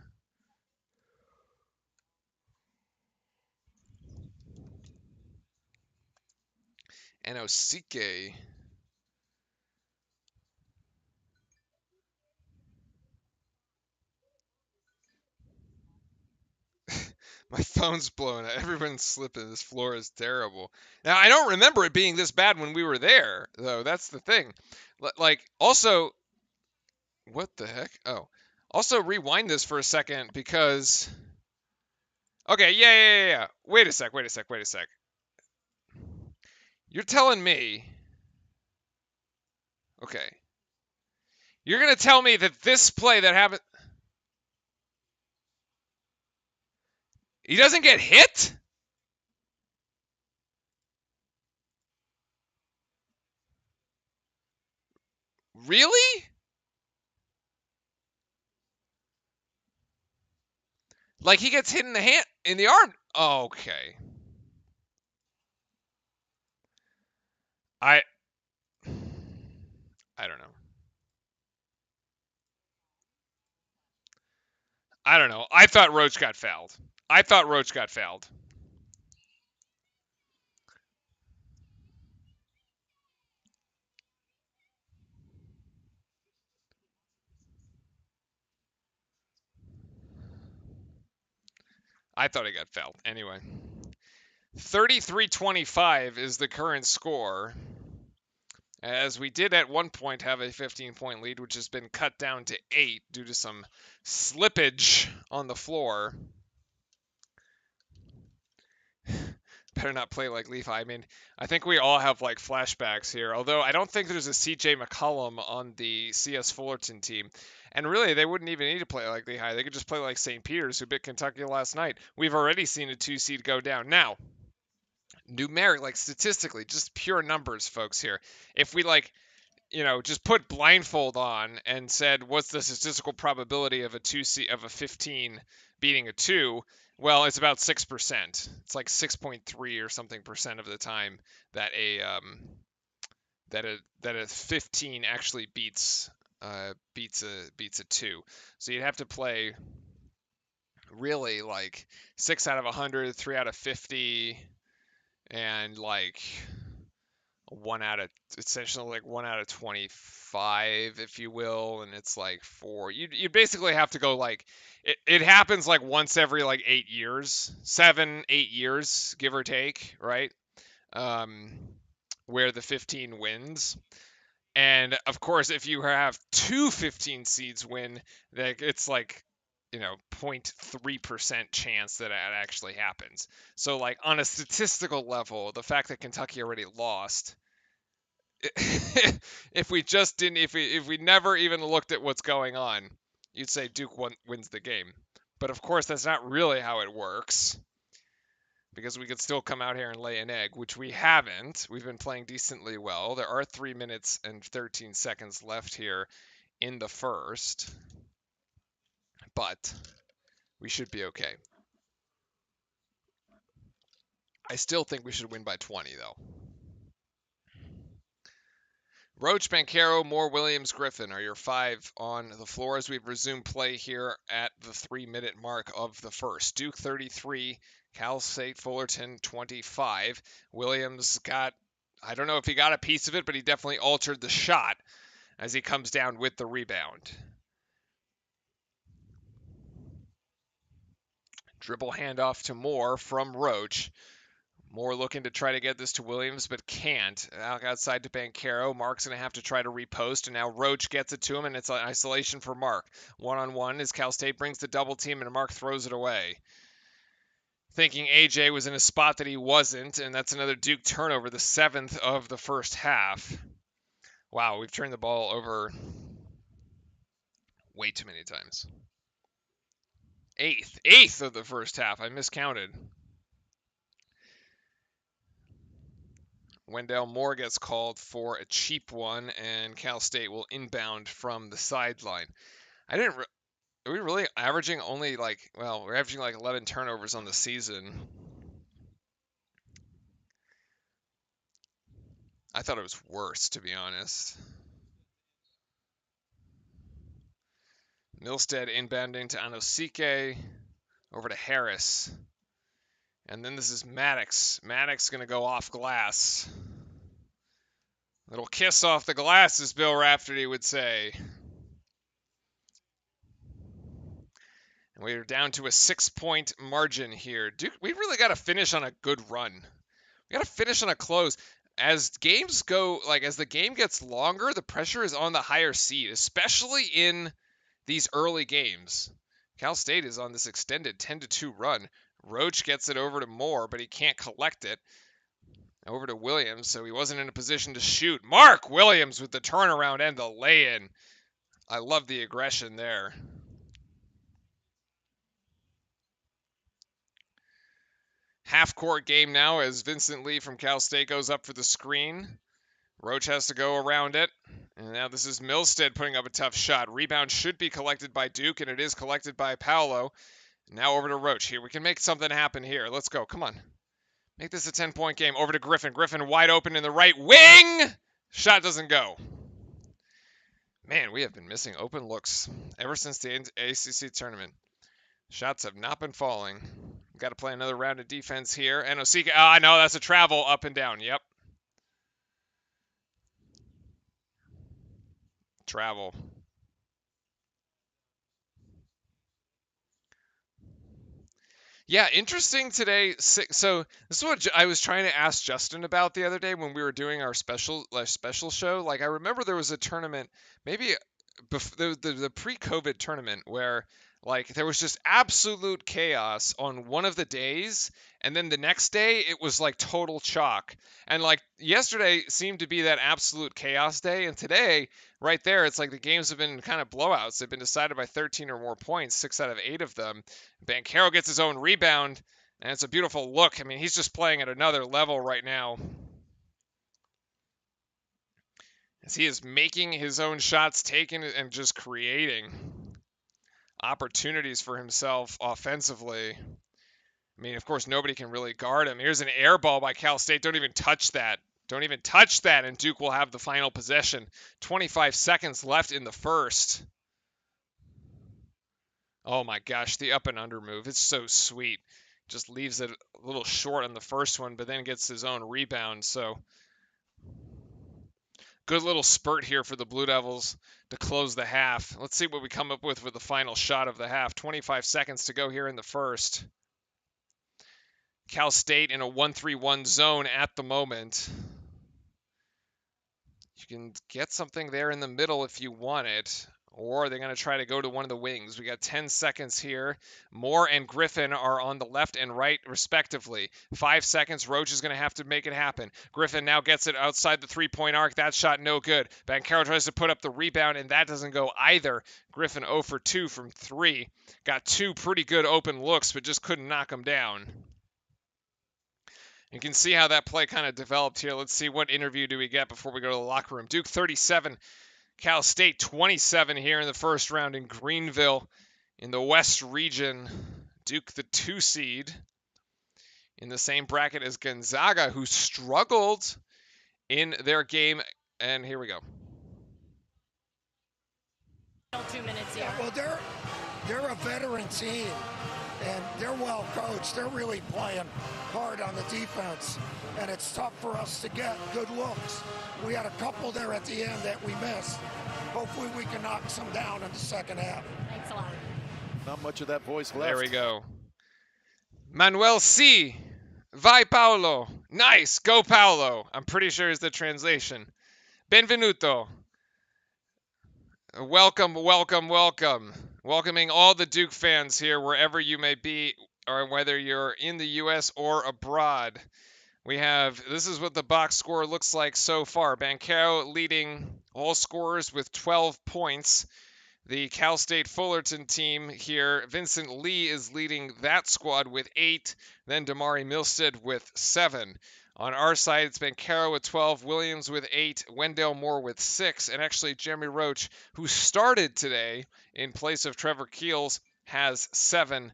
Anosike. My phone's blowing up. Everyone's slipping. This floor is terrible. Now, I don't remember it being this bad when we were there, though. That's the thing. Like, also, what the heck? Oh. Also, rewind this for a second because. Okay, yeah. Wait a sec. You're telling me. Okay. You're going to tell me that this play that happened. He doesn't get hit? Really? Like he gets hit in the hand, in the arm. Okay. I I don't know. I don't know. I thought Roach got fouled. I thought Roach got fouled. I thought he got fouled. Anyway, 33-25 is the current score. As we did at one point have a 15-point lead, which has been cut down to 8 due to some slippage on the floor. Better not play like Leaf. I mean, I think we all have like flashbacks here. Although I don't think there's a CJ McCollum on the CS Fullerton team. And really, they wouldn't even need to play like Lehigh. They could just play like St. Peter's, who beat Kentucky last night. We've already seen a 2 seed go down. Now, numeric, like statistically, just pure numbers, folks. Here, if we like, just put blindfold on and said, what's the statistical probability of a 2 seed of a 15 beating a 2? Well, it's about 6%. It's like 6.3 or something percent of the time that a 15 actually beats a 2. So you'd have to play really like 6 out of 100, 3 out of 50, and like essentially like 1 out of 25, if you will, and it's like 4. You basically have to go like it happens like once every like 8 years, 7-8 years, give or take, right? Um, where the 15 wins. And of course, if you have two 15 seeds win, that it's like 0.3% chance that it actually happens. So like on a statistical level, the fact that Kentucky already lost, if we never even looked at what's going on, you'd say Duke wins the game. But of course, that's not really how it works, because we could still come out here and lay an egg, which we haven't. We've been playing decently well. There are 3 minutes and 13 seconds left here in the first, but we should be okay. I still think we should win by 20, though. Roach, Banchero, Moore, Williams, Griffin are your 5 on the floor as we've resumed play here at the 3-minute mark of the first. Duke 33, Cal State Fullerton 25. Williams I don't know if he got a piece of it, but he definitely altered the shot as he comes down with the rebound. Dribble handoff to Moore from Roach. Moore looking to try to get this to Williams, but can't. Outside to Banchero. Mark's going to have to try to repost, and now Roach gets it to him, and it's an isolation for Mark. One-on-one as Cal State brings the double team, and Mark throws it away. thinking AJ was in a spot that he wasn't, and that's another Duke turnover, the 7th of the first half. Wow, we've turned the ball over way too many times. Eighth of the first half. I miscounted. Wendell Moore gets called for a cheap one, and Cal State will inbound from the sideline. Are we really averaging only we're averaging like 11 turnovers on the season. I thought it was worse, to be honest. Milstead inbounding to Anosike, over to Harris. And then this is Maddox. Maddox going to go off glass. Little kiss off the glass, as Bill Raftery would say. And we're down to a 6-point margin here. Duke, we really got to finish on a good run. We got to finish on a close. As games go, as the game gets longer, the pressure is on the higher seed, especially in these early games. Cal State is on this extended 10-2 run. Roach gets it over to Moore, but he can't collect it. Over to Williams, so he wasn't in a position to shoot. Mark Williams with the turnaround and the lay-in. I love the aggression there. Half-court game now as Vincent Lee from Cal State goes up for the screen. Roach has to go around it. And now this is Milstead putting up a tough shot. Rebound should be collected by Duke, and it is collected by Paolo. Now over to Roach here. We can make something happen here. Let's go. Come on. Make this a 10-point game. Over to Griffin. Griffin wide open in the right wing. Shot doesn't go. Man, we have been missing open looks ever since the ACC tournament. Shots have not been falling. We've got to play another round of defense here. And Osika. Oh, I know. That's a travel up and down. Yep. Travel. Yeah, interesting today. So this is what I was trying to ask Justin about the other day when we were doing our special show. I remember there was a tournament, maybe the pre-COVID tournament, where there was just absolute chaos on one of the days, and then the next day it was total chalk. And yesterday seemed to be that absolute chaos day, and today right there it's the games have been kind of blowouts. They've been decided by 13 or more points, 6 out of 8 of them. Banchero gets his own rebound, and it's a beautiful look. I mean, he's just playing at another level right now, as he is making his own shots, taking it, and just creating opportunities for himself offensively. I mean, of course, nobody can really guard him. Here's an air ball by Cal State. Don't even touch that. Don't even touch that, and Duke will have the final possession. 25 seconds left in the first. Oh my gosh, the up and under move. It's so sweet. Just leaves it a little short on the first one, but then gets his own rebound. So good little spurt here for the Blue Devils to close the half. Let's see what we come up with for the final shot of the half. 25 seconds to go here in the first. Cal State in a 1-3-1 zone at the moment. You can get something there in the middle if you want it, or they're going to try to go to one of the wings. We got 10 seconds here. Moore and Griffin are on the left and right, respectively. 5 seconds. Roach is going to have to make it happen. Griffin now gets it outside the three-point arc. That shot no good. Banchero tries to put up the rebound, and that doesn't go either. Griffin 0 for 2 from 3. Got 2 pretty good open looks, but just couldn't knock them down. You can see how that play kind of developed here. Let's see, what interview do we get before we go to the locker room. Duke 37, Cal State 27 here in the first round in Greenville in the West region. Duke the 2 seed in the same bracket as Gonzaga, who struggled in their game. And here we go. 2 minutes here. Yeah, well, they're a veteran team, and they're well coached. They're really playing hard on the defense, and it's tough for us to get good looks. We had a couple there at the end that we missed. Hopefully we can knock some down in the second half. Thanks a lot. Not much of that voice left. There we go. Manuel C. Vai Paolo. Nice. Go Paolo. I'm pretty sure is the translation. Benvenuto. Welcome, welcome, welcome. Welcoming all the Duke fans here, wherever you may be. or whether you're in the U.S. or abroad. This is what the box score looks like so far. Banchero leading all scorers with 12 points. The Cal State Fullerton team here, Vincent Lee is leading that squad with 8, then Damari Milstead with 7. On our side, it's Banchero with 12, Williams with 8, Wendell Moore with 6, and actually Jeremy Roach, who started today in place of Trevor Keels, has 7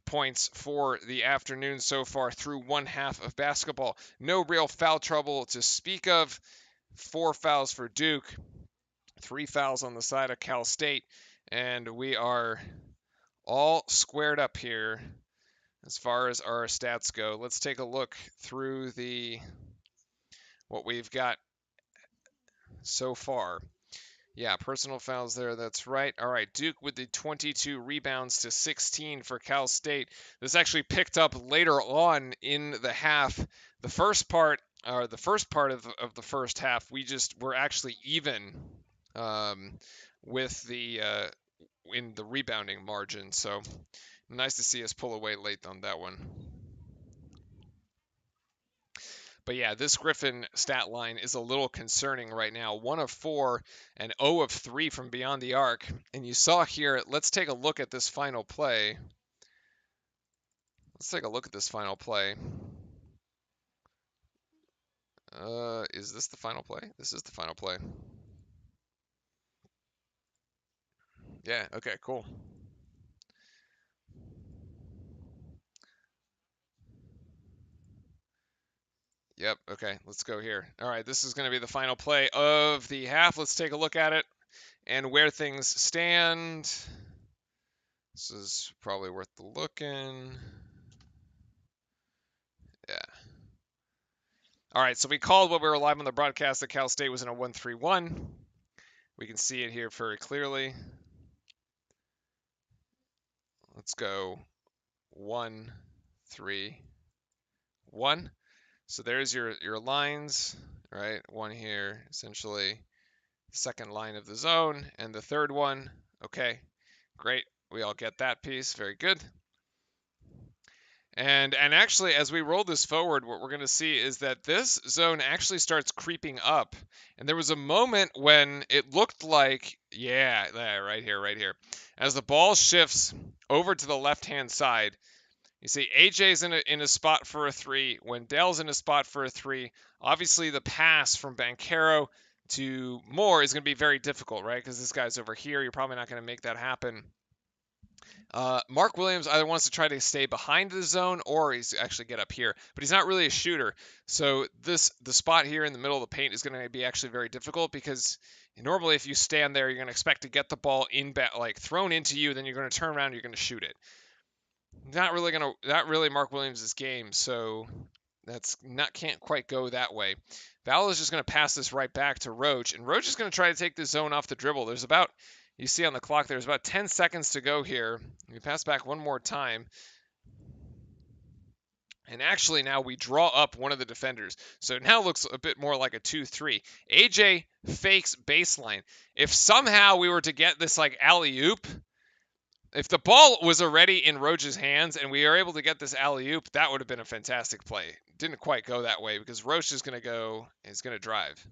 points for the afternoon so far through one half of basketball. No real foul trouble to speak of. 4 fouls for Duke. 3 fouls on the side of Cal State, and we are all squared up here as far as our stats go. Let's take a look through what we've got so far. Yeah, personal fouls there, that's right. All right, Duke with the 22 rebounds to 16 for Cal State. This actually picked up later on in the half. The first part of the first half, we just were actually even with in the rebounding margin. So nice to see us pull away late on that one. But yeah, this Griffin stat line is a little concerning right now. 1 of 4 and 0 of 3 from beyond the arc. And you saw here, let's take a look at this final play. Is this the final play? This is the final play. Yeah, okay, cool. Yep, okay, let's go here. All right, this is going to be the final play of the half. Let's take a look at it and where things stand. This is probably worth the looking. Yeah. All right, so we called what we were live on the broadcast that Cal State was in a 1-3-1. We can see it here very clearly. Let's go 1-3-1. So there's your lines, right? One here, essentially second line of the zone, and the third one. Okay, great. We all get that piece. Very good. And actually, as we roll this forward, what we're going to see is that this zone actually starts creeping up. And there was a moment when it looked like, yeah, right here. As the ball shifts over to the left-hand side, you see AJ's in a spot for a 3. Wendell's in a spot for a 3. Obviously, the pass from Banchero to Moore is going to be very difficult, right? Because this guy's over here. You're probably not going to make that happen. Mark Williams either wants to try to stay behind the zone or he's actually get up here, but he's not really a shooter. So the spot here in the middle of the paint is going to be actually very difficult because normally if you stand there, you're going to expect to get the ball thrown into you, then you're going to turn around, and you're going to shoot it. Not really Mark Williams' game, so can't quite go that way. Val is just going to pass this right back to Roach, and Roach is going to try to take the zone off the dribble. You see on the clock, there's about 10 seconds to go here. We pass back one more time. And actually now we draw up one of the defenders. So it now looks a bit more like a 2-3. AJ fakes baseline. If somehow we were to get this alley-oop, if the ball was already in Roach's hands and we are able to get this alley-oop, that would have been a fantastic play. Didn't quite go that way because Roach is going to drive.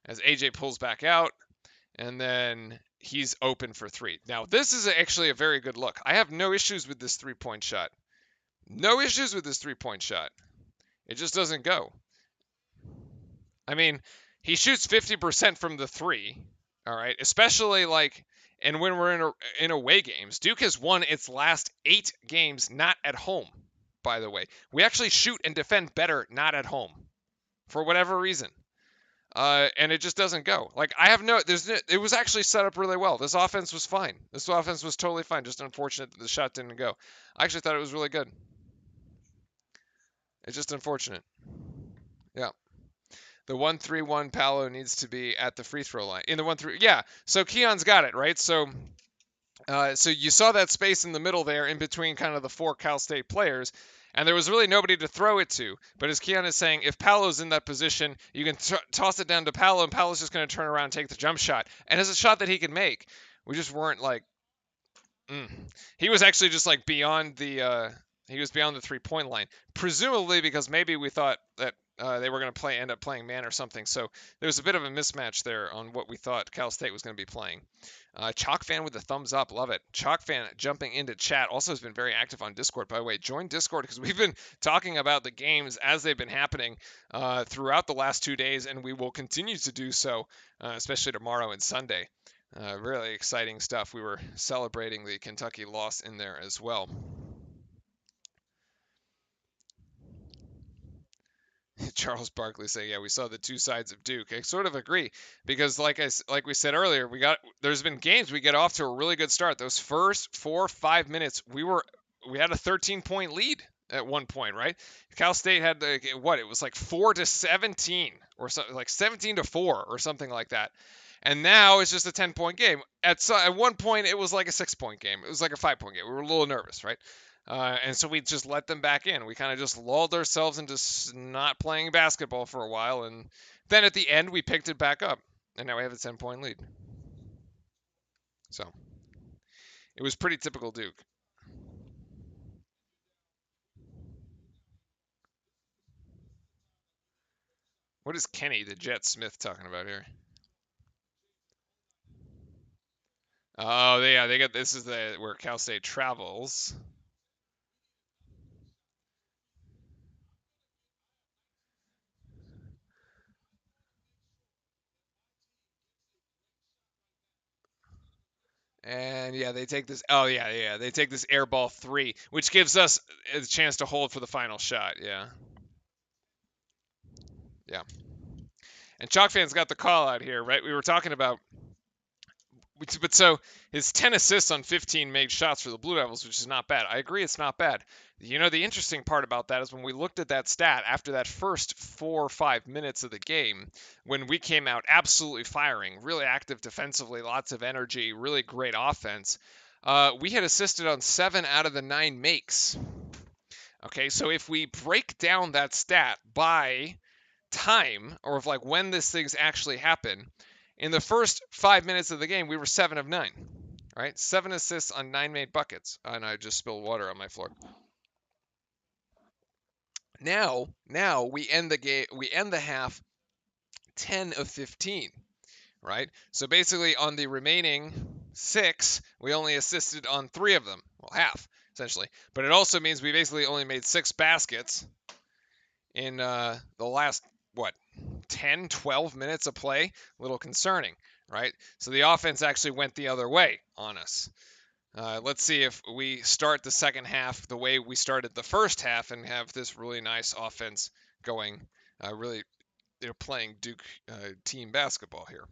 As AJ pulls back out, and then he's open for 3. Now, this is actually a very good look. I have no issues with this three-point shot. No issues with this three-point shot. It just doesn't go. I mean, he shoots 50% from the 3, all right? Especially and when we're in away games. Duke has won its last 8 games not at home, by the way. We actually shoot and defend better not at home for whatever reason. And it just doesn't go. It was actually set up really well. This offense was fine. This offense was totally fine. Just unfortunate that the shot didn't go. I actually thought it was really good. It's just unfortunate. Yeah. The 1-3-1 Paolo needs to be at the free throw line. In the 1-3, yeah. So Keon's got it, right? So you saw that space in the middle there in between kind of the 4 Cal State players. And there was really nobody to throw it to. But as Keon is saying, if Paolo's in that position, you can toss it down to Paolo, and Paolo's just going to turn around and take the jump shot. And it's a shot that he can make. We just weren't he was actually just beyond the He was beyond the 3-point line, presumably because maybe we thought that they were going to end up playing man or something. So there was a bit of a mismatch there on what we thought Cal State was going to be playing. Chalk fan with the thumbs up, love it. Chalk fan jumping into chat also has been very active on Discord. By the way, join Discord because we've been talking about the games as they've been happening throughout the last 2 days, and we will continue to do so, especially tomorrow and Sunday. Really exciting stuff. We were celebrating the Kentucky loss in there as well. Charles Barkley saying, "Yeah, we saw the two sides of Duke." I sort of agree because, like we said earlier, there's been games we get off to a really good start. Those first 4-5 minutes, we had a 13-point lead at one point, right? Cal State had it was like 4-17 or something, like 17-4 or something like that. And now it's just a 10-point game. At one point, it was like a 6-point game. It was like a 5-point game. We were a little nervous, right? And so we just let them back in. We kind of just lulled ourselves into not playing basketball for a while. And then at the end, we picked it back up. And now we have a 10-point lead. So it was pretty typical Duke. What is Kenny the Jet Smith talking about here? Oh, yeah, they got this is where Cal State travels. And yeah, they take this. Oh yeah, they take this air ball 3, which gives us a chance to hold for the final shot. Yeah. And Chalk fans got the call out here, right? We were talking about, but so his 10 assists on 15 made shots for the Blue Devils, which is not bad. I agree, it's not bad. The interesting part about that is when we looked at that stat after that first 4 or 5 minutes of the game, when we came out absolutely firing, really active defensively, lots of energy, really great offense. We had assisted on 7 out of the 9 makes. Okay, so if we break down that stat by time, or of like when this thing's actually happened, in the first 5 minutes of the game, we were 7 of 9. Right, 7 assists on 9 made buckets, and I just spilled water on my floor. Now we end the game. We end the half 10 of 15. Right, so basically on the remaining 6, we only assisted on 3 of them. Well, half essentially, but it also means we basically only made 6 baskets in the last 10, 12 minutes of play. A little concerning, right? So the offense actually went the other way on us. Let's see if we start the second half the way we started the first half and have this really nice offense going, really playing Duke team basketball here.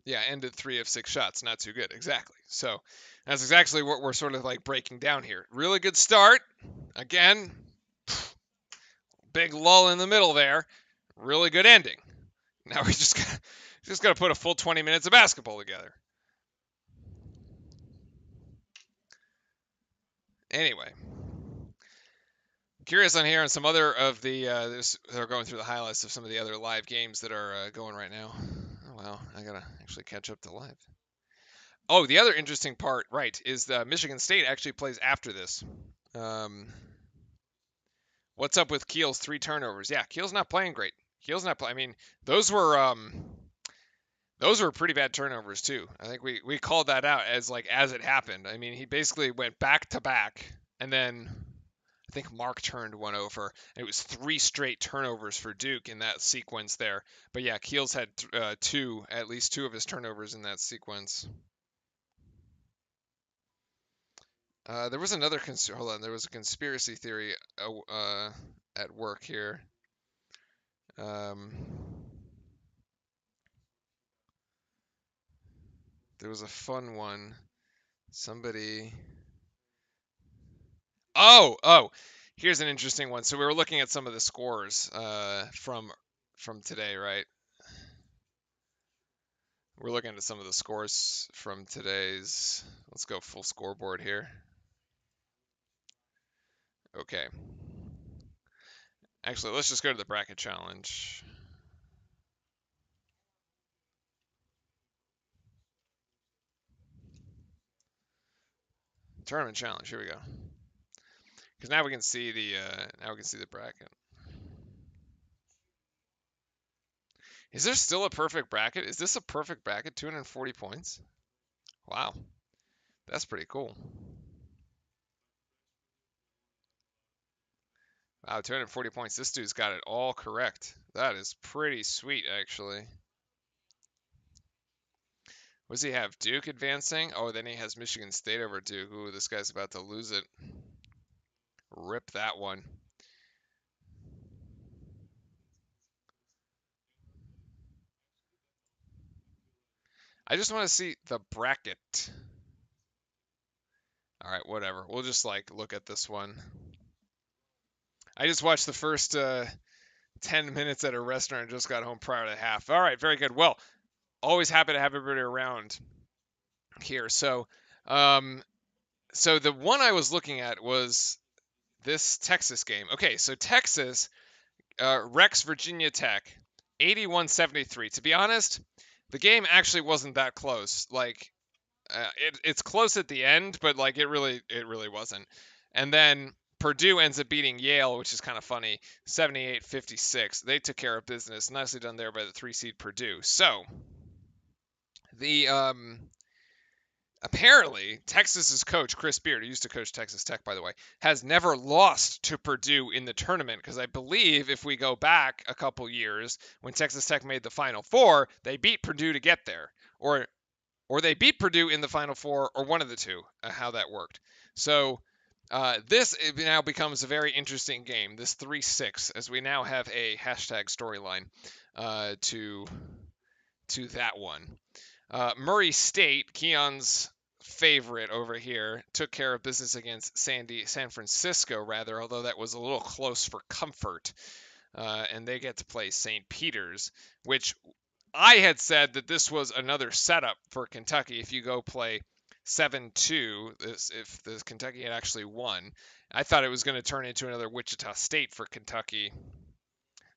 Yeah, ended 3 of 6 shots. Not too good, exactly. So that's exactly what we're sort of like breaking down here. Really good start. Again, big lull in the middle there. Really good ending. Now we just got to put a full 20 minutes of basketball together. Anyway, curious on here on some other of the they're going through the highlights of some of the other live games that are going right now. Oh wow, I gotta actually catch up to live. Oh, the other interesting part, right, is that Michigan State actually plays after this. What's up with Keel's 3 turnovers? Yeah, Keel's not playing great. Keel's not playing. I mean, those were pretty bad turnovers too. I think we called that out as it happened. I mean, he basically went back to back, and then I think Mark turned one over. And it was 3 straight turnovers for Duke in that sequence there. But yeah, Keel's had at least 2 of his turnovers in that sequence. There was another hold on. There was a conspiracy theory at work here. There was a fun one. Somebody. Oh, here's an interesting one. So we were looking at some of the scores from today, right? We're looking at some of the scores from today's. Let's go full scoreboard here. Okay. Actually, let's just go to the bracket challenge. Tournament challenge. Here we go. Because now we can see the bracket. Is there still a perfect bracket? Is this a perfect bracket? 240 points? Wow. That's pretty cool. Wow, 240 points. This dude's got it all correct. That is pretty sweet, actually. What does he have? Duke advancing? Oh, then he has Michigan State over Duke. Ooh, this guy's about to lose it. Rip that one. I just want to see the bracket. All right, whatever. We'll just like look at this one. I just watched the first 10 minutes at a restaurant and just got home prior to half. All right, very good. Well, always happy to have everybody around here. So the one I was looking at was this Texas game. Okay, so Texas wrecks Virginia Tech 81-73. To be honest, the game actually wasn't that close. Like it's close at the end, but like it really wasn't. And then Purdue ends up beating Yale, which is kind of funny, 78-56. They took care of business. Nicely done there by the 3-seed Purdue. So the apparently Texas's coach Chris Beard, who used to coach Texas Tech, by the way, has never lost to Purdue in the tournament, because I believe if we go back a couple years when Texas Tech made the Final Four, they beat Purdue to get there, or they beat Purdue in the Final Four, or one of the two, how that worked. So this now becomes a very interesting game, this 3-6, as we now have a hashtag storyline to that one. Murray State, Keon's favorite over here, took care of business against San Francisco, rather, although that was a little close for comfort. And they get to play St. Peter's, which I had said that this was another setup for Kentucky if you go play 7-2, if the Kentucky had actually won. I thought it was going to turn into another Wichita State for Kentucky.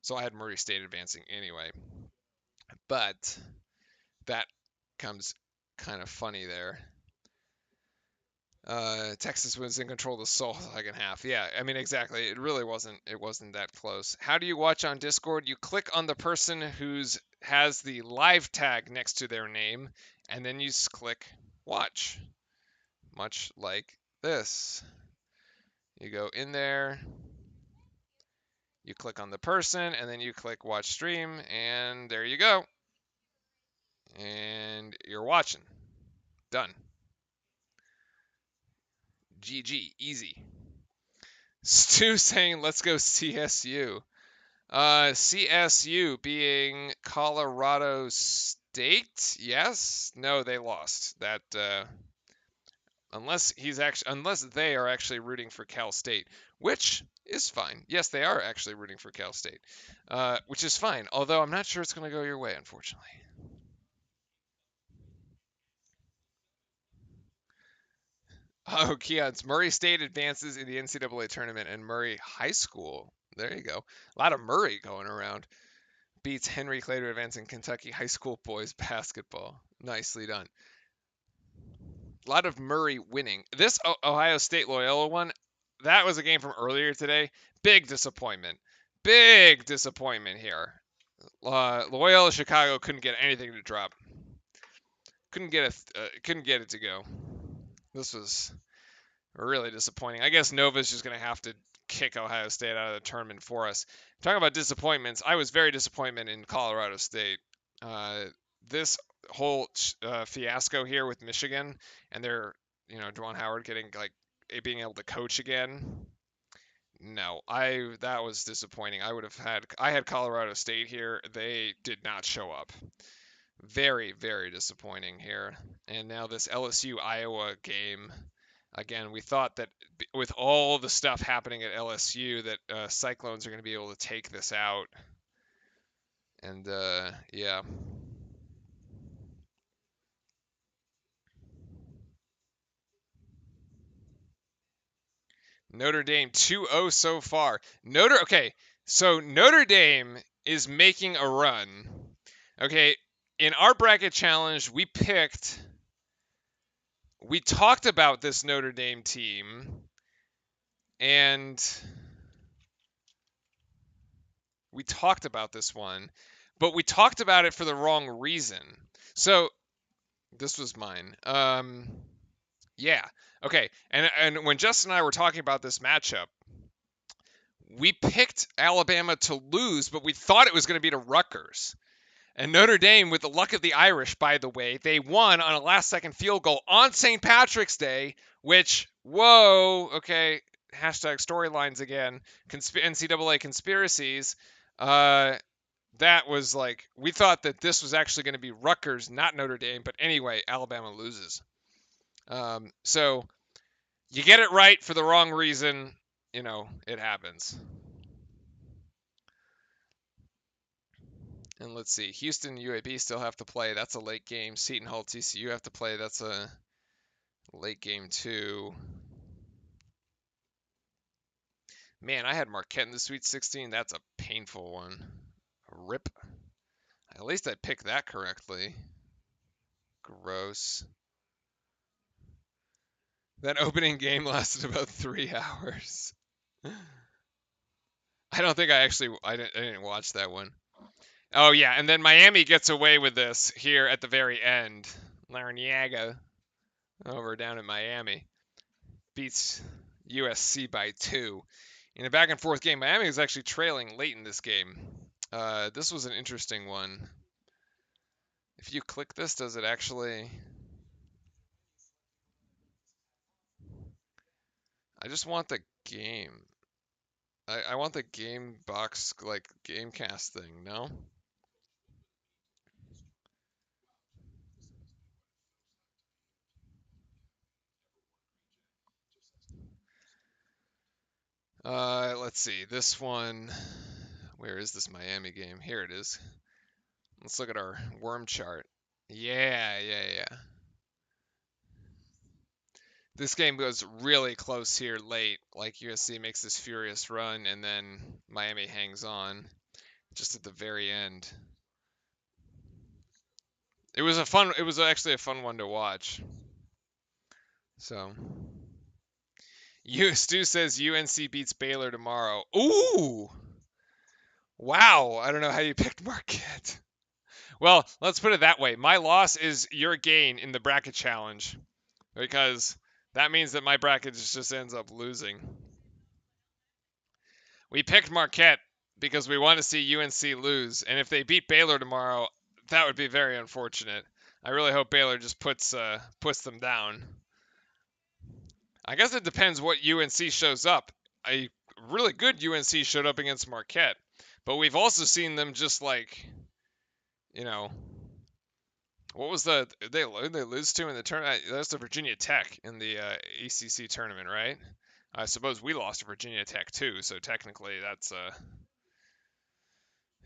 So I had Murray State advancing anyway. But that comes kind of funny there. Texas was in control of the second half. Yeah, I mean, exactly. It really wasn't that close. How do you watch on Discord? You click on the person who's has the live tag next to their name, and then you click watch. Much like this. You go in there, you click on the person, and then you click watch stream, and there you go. And you're watching. Done. GG, easy. Stu saying, let's go CSU. CSU being Colorado State? Yes? No, they lost. That, unless they are actually rooting for Cal State, which is fine. Yes, they are actually rooting for Cal State, which is fine. Although I'm not sure it's going to go your way, unfortunately. Oh, Keon's Murray State advances in the NCAA tournament, and Murray High School. There you go. A lot of Murray going around. Beats Henry Clay to advance in Kentucky high school boys basketball. Nicely done. A lot of Murray winning. This Ohio State Loyola one, that was a game from earlier today. Big disappointment. Big disappointment here. Loyola Chicago couldn't get anything to drop. Couldn't get it to go. This was really disappointing. I guess Nova's just going to have to kick Ohio State out of the tournament for us. Talking about disappointments, I was very disappointed in Colorado State. This whole fiasco here with Michigan and their, Juwan Howard being able to coach again. No, that was disappointing. I had Colorado State here. They did not show up. Very, very disappointing here. And now this LSU Iowa game. Again, we thought that with all the stuff happening at LSU that Cyclones are going to be able to take this out. And yeah. Notre Dame 2-0 so far. So Notre Dame is making a run. Okay, in our bracket challenge, we picked we talked about this Notre Dame team, and we talked about this one, but we talked about it for the wrong reason. So this was mine. Yeah. Okay. And when Justin and I were talking about this matchup, we picked Alabama to lose, but we thought it was going to be to Rutgers. And Notre Dame, with the luck of the Irish, by the way, they won on a last-second field goal on St. Patrick's Day, which, whoa, okay, hashtag storylines again, NCAA conspiracies. That was like, we thought that this was actually going to be Rutgers, not Notre Dame, but anyway, Alabama loses. So you get it right for the wrong reason, it happens. And let's see, Houston UAB still have to play. That's a late game. Seton Hall TCU have to play. That's a late game too. Man, I had Marquette in the Sweet 16. That's a painful one. Rip. At least I picked that correctly. Gross. That opening game lasted about 3 hours. I don't think I didn't watch that one. Oh yeah, and then Miami gets away with this here at the very end. Larrañaga over down in Miami beats USC by 2. In a back and forth game, Miami was actually trailing late in this game. This was an interesting one. If you click this, does it actually... I just want the game. I want the game box, like, Gamecast thing, no? Let's see. This one... Where is this Miami game? Here it is. Let's look at our worm chart. Yeah. This game goes really close here late. Like USC makes this furious run, and then Miami hangs on just at the very end. It was actually a fun one to watch. So, Stu says UNC beats Baylor tomorrow. Ooh! Wow, I don't know how you picked Marquette. Well, let's put it that way. My loss is your gain in the bracket challenge, because that means that my bracket just ends up losing. We picked Marquette because we want to see UNC lose, and if they beat Baylor tomorrow, that would be very unfortunate. I really hope Baylor just puts them down. I guess it depends what UNC shows up. A really good UNC showed up against Marquette, but we've also seen them just like, what was they lose to in the tournament? That's to Virginia Tech in the ACC tournament, right? I suppose we lost to Virginia Tech too, so technically that's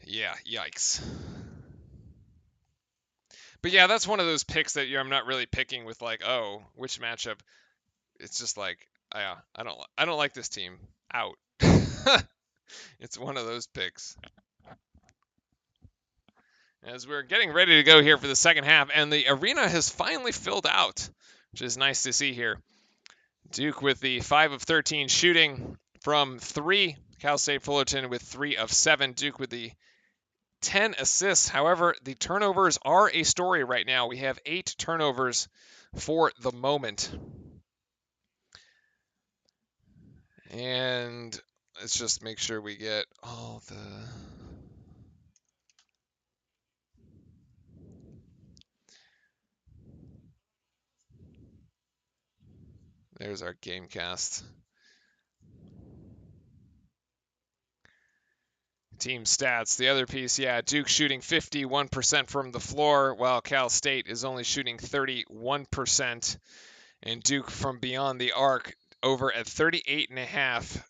yeah, yikes. But yeah, that's one of those picks that I'm not really picking with like, oh, which matchup. It's just like, I don't like this team. Out. It's one of those picks. As we're getting ready to go here for the second half, and the arena has finally filled out, which is nice to see here. Duke with the 5 of 13 shooting from 3. Cal State Fullerton with 3 of 7. Duke with the 10 assists. However, the turnovers are a story right now. We have 8 turnovers for the moment. And let's just make sure we get all the... There's our Gamecast. Team stats. The other piece, yeah, Duke shooting 51% from the floor, while Cal State is only shooting 31%. And Duke from beyond the arc over at 38.5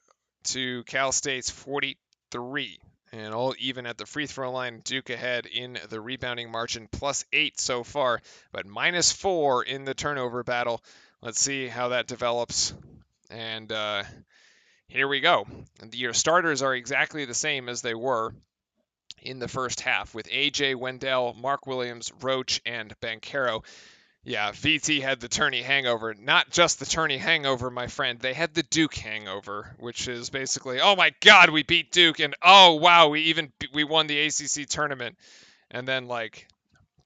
to Cal State's 43. And all even at the free throw line. Duke ahead in the rebounding margin, +8 so far, but -4 in the turnover battle. Let's see how that develops. And here we go. Your starters are exactly the same as they were in the first half, with AJ, Wendell, Mark Williams, Roach, and Banchero. Yeah, VT had the tourney hangover. Not just the tourney hangover, my friend. They had the Duke hangover, which is basically, oh my God, we beat Duke, and oh wow, we won the ACC tournament, and then like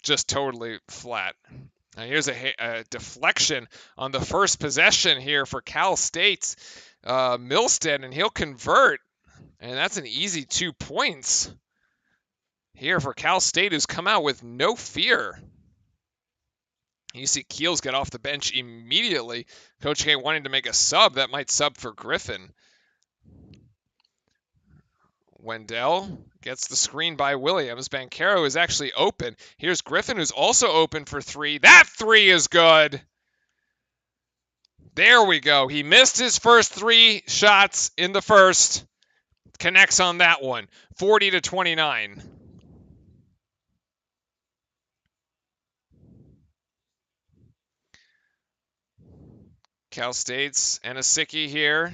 just totally flat. Now here's a deflection on the first possession here for Cal State, Milstead, and he'll convert, and that's an easy 2 points here for Cal State, who's come out with no fear. You see Keels get off the bench immediately. Coach K wanting to make a sub. That might sub for Griffin. Wendell gets the screen by Williams. Banchero is actually open. Here's Griffin, who's also open for three. That three is good. There we go. He missed his first 3 shots in the first. Connects on that one. 40-29. Cal State's Anasicki here.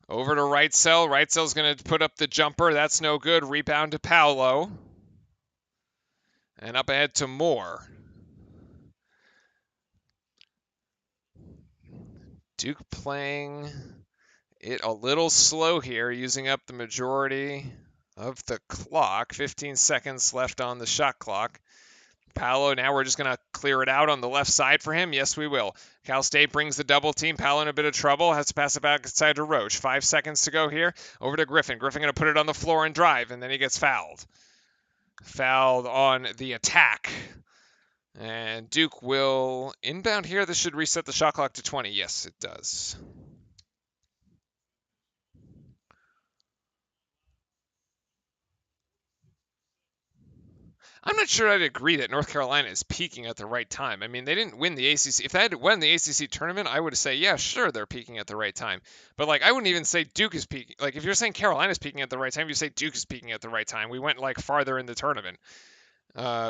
Over to Wrightsell. Wrightsell's going to put up the jumper. That's no good. Rebound to Paolo. And up ahead to Moore. Duke playing it a little slow here, using up the majority of the clock. 15 seconds left on the shot clock. Paolo, now we're just going to clear it out on the left side for him. Yes, we will. Cal State brings the double team. Paolo in a bit of trouble. Has to pass it back inside to Roach. 5 seconds to go here. Over to Griffin. Griffin going to put it on the floor and drive, and then he gets fouled. Fouled on the attack. And Duke will inbound here. This should reset the shot clock to 20. Yes, it does. I'm not sure I'd agree that North Carolina is peaking at the right time. I mean, they didn't win the ACC. If they had won the ACC tournament, I would say, yeah, sure, they're peaking at the right time. But, like, I wouldn't even say Duke is peaking. Like, if you're saying Carolina's peaking at the right time, you say Duke is peaking at the right time. We went, like, farther in the tournament,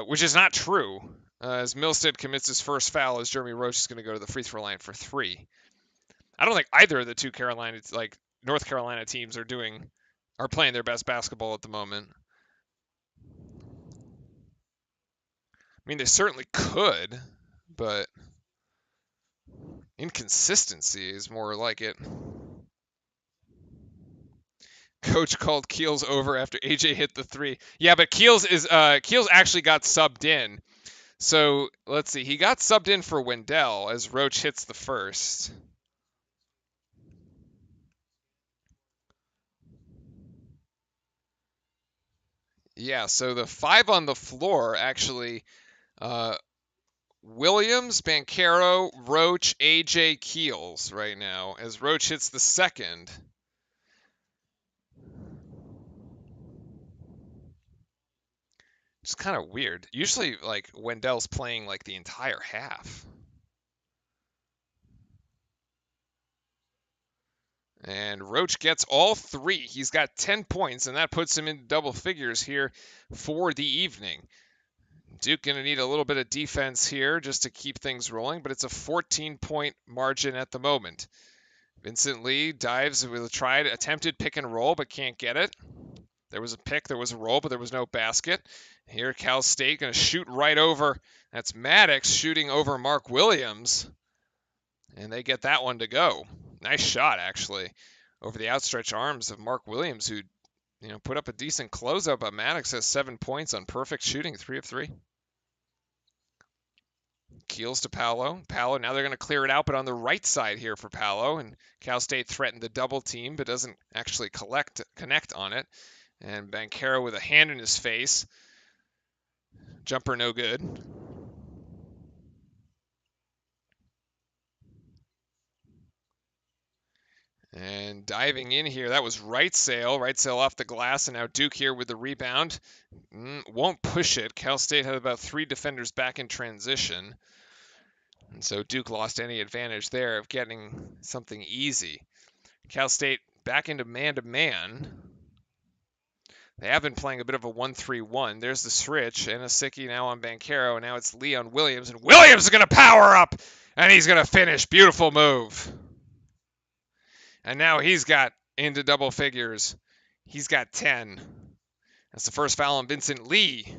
which is not true. As Milstead commits his first foul, as Jeremy Roach is going to go to the free throw line for 3. I don't think either of the two North Carolina teams are playing their best basketball at the moment. I mean, they certainly could, but inconsistency is more like it. Coach called Keels over after AJ hit the 3. Yeah, but Keels actually got subbed in. So let's see. He got subbed in for Wendell as Roach hits the first. Yeah, so the 5 on the floor actually. Williams, Banchero, Roach, AJ, Keels right now as Roach hits the second. It's kind of weird. Usually, like, Wendell's playing like the entire half. And Roach gets all 3. He's got 10 points, and that puts him in double figures here for the evening. Duke going to need a little bit of defense here just to keep things rolling, but it's a 14-point margin at the moment. Vincent Lee dives with attempted pick and roll, but can't get it. There was a pick, there was a roll, but there was no basket. Here, Cal State going to shoot right over. That's Maddox shooting over Mark Williams. And they get that one to go. Nice shot, actually, over the outstretched arms of Mark Williams, who put up a decent closeout, but Maddox has 7 points on perfect shooting, 3 of 3. Keels to Paolo. Paolo, now they're going to clear it out, but on the right side here for Paolo. And Cal State threatened the double team, but doesn't actually connect on it. And Banchero with a hand in his face. Jumper no good. And diving in here, that was Wrightsell. Wrightsell off the glass, and now Duke here with the rebound. Won't push it. Cal State had about 3 defenders back in transition. And so Duke lost any advantage there of getting something easy. Cal State back into man-to-man. They have been playing a bit of a 1-3-1. There's the switch. Anasicki now on Banchero, and now it's Lee on Williams. And Williams is going to power up, and he's going to finish. Beautiful move. And now he's got into double figures. He's got 10. That's the first foul on Vincent Lee.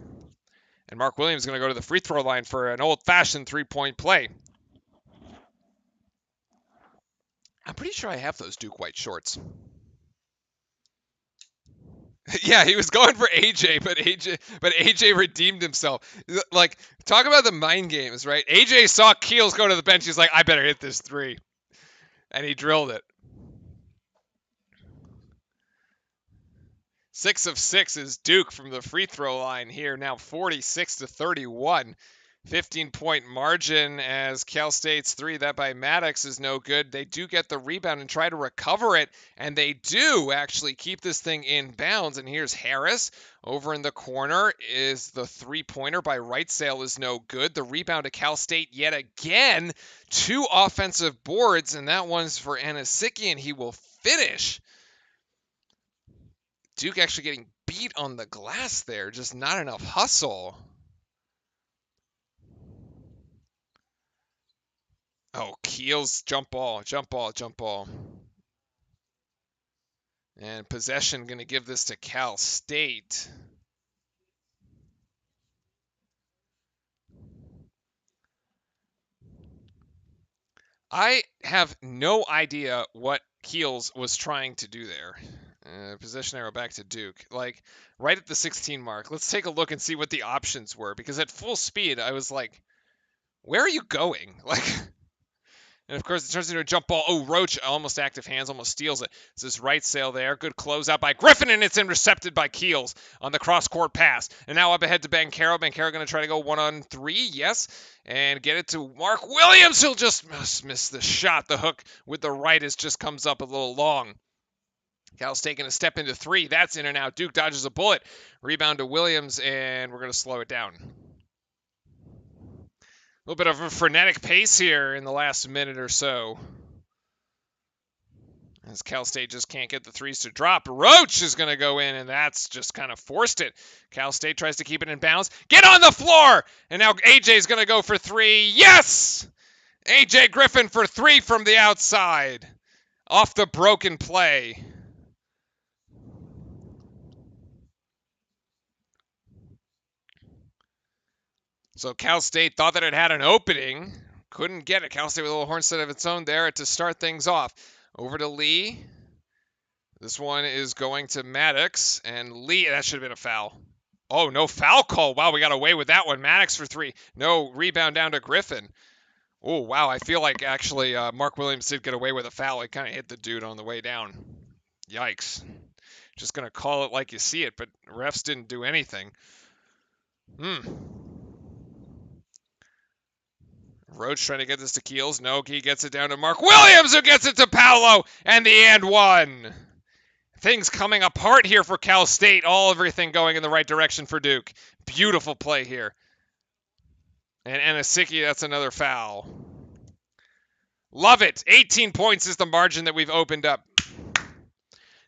And Mark Williams is going to go to the free throw line for an old-fashioned three-point play. I'm pretty sure I have those Duke white shorts. Yeah, he was going for AJ, but AJ redeemed himself. Like, talk about the mind games, right? AJ saw Keels go to the bench. He's like, I better hit this three. And he drilled it. 6 of 6 is Duke from the free throw line here. Now 46-31. 15-point margin as Cal State's three, that by Maddox, is no good. They do get the rebound and try to recover it, and they do actually keep this thing in bounds. And here's Harris. Over in the corner is the three-pointer by Wrightsail is no good. The rebound to Cal State yet again. 2 offensive boards, and that one's for Anasikian. He will finish. Duke actually getting beat on the glass there. Just not enough hustle. Oh, Keels, jump ball, jump ball, jump ball. And possession going to give this to Cal State. I have no idea what Keels was trying to do there. Possession arrow back to Duke. Like, right at the 16 mark. Let's take a look and see what the options were. Because at full speed, I was like, where are you going? Like... And, of course, it turns into a jump ball. Oh, Roach, almost active hands, almost steals it. It's this right sail there. Good closeout by Griffin, and it's intercepted by Keels on the cross-court pass. And now up ahead to Bancaro. Bancaro going to try to go 1-on-3, yes, and get it to Mark Williams. He'll just miss the shot. The hook with the right just comes up a little long. Cal's taking a step into 3. That's in and out. Duke dodges a bullet. Rebound to Williams, and we're going to slow it down. A little bit of a frenetic pace here in the last minute or so. As Cal State just can't get the threes to drop. Roach is going to go in, and that's just kind of forced it. Cal State tries to keep it in bounds. Get on the floor! And now AJ is going to go for 3. Yes! AJ Griffin for 3 from the outside. Off the broken play. So Cal State thought that it had an opening. Couldn't get it. Cal State with a little horn set of its own there to start things off. Over to Lee. This one is going to Maddox. And Lee, that should have been a foul. Oh, no foul call. Wow, we got away with that one. Maddox for 3. No, rebound down to Griffin. Oh, wow, I feel like actually Mark Williams did get away with a foul. He kind of hit the dude on the way down. Yikes. Just going to call it like you see it, but refs didn't do anything. Roach trying to get this to Keels. No, he gets it down to Mark Williams, who gets it to Paolo, and the and one. Things coming apart here for Cal State. Everything going in the right direction for Duke. Beautiful play here. And Anasiki, that's another foul. Love it. 18 points is the margin that we've opened up.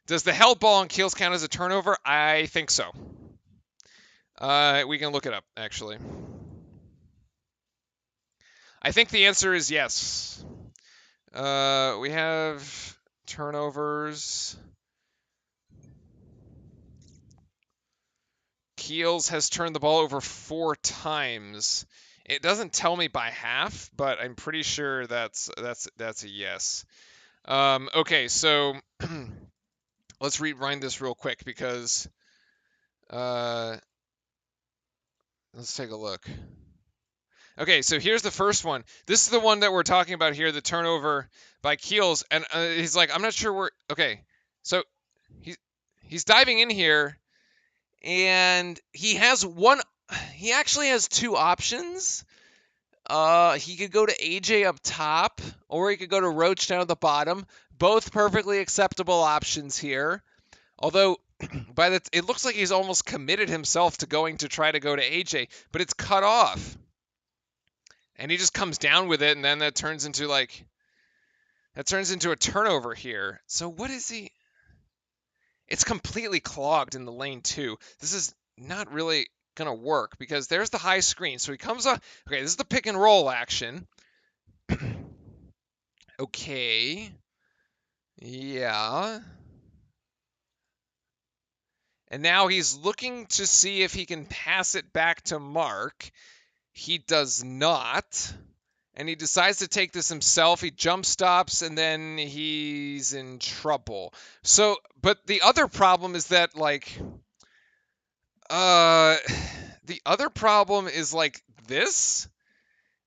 Does the held ball on Keels count as a turnover? I think so. We can look it up, actually. I think the answer is yes. We have turnovers. Keels has turned the ball over 4 times. It doesn't tell me by half, but I'm pretty sure that's a yes. Okay, so let's rewind this real quick because let's take a look. Okay, so here's the first one. This is the one that we're talking about here, the turnover by Keels. And he's like, I'm not sure where... Okay, so he's diving in here, and he has one... He actually has 2 options. He could go to AJ up top, or he could go to Roach down at the bottom. Both perfectly acceptable options here. Although, it looks like he's almost committed himself to going to try to go to AJ, but it's cut off. And he just comes down with it, and then that turns into a turnover here. So what is he? It's completely clogged in the lane 2. This is not really going to work because there's the high screen. So he comes up. Okay, this is the pick and roll action. Okay. Yeah. And now he's looking to see if he can pass it back to Mark. He does not. And he decides to take this himself. He jump stops and then he's in trouble. So, but the other problem is that, like, the other problem is like this.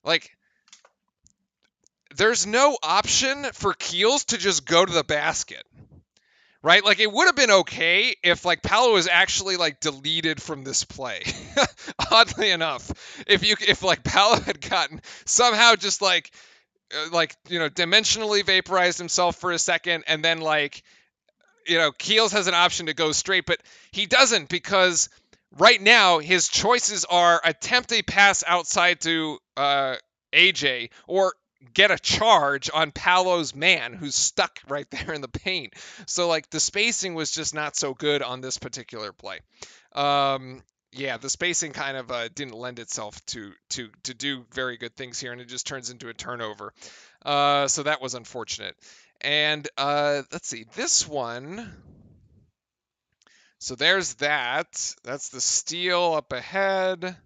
Like, there's no option for Keels to just go to the basket. Right? Like, it would have been okay if, like, Paolo was actually, like, deleted from this play. Oddly enough, if like Paolo had gotten somehow just like dimensionally vaporized himself for a second, and then, like, Keels has an option to go straight, but he doesn't, because right now his choices are attempt a pass outside to AJ, or get a charge on Paolo's man who's stuck right there in the paint. So, like, the spacing was just not so good on this particular play. Yeah, the spacing kind of didn't lend itself to do very good things here, and it just turns into a turnover. So that was unfortunate. And let's see, this one. So there's that. That's the steal up ahead.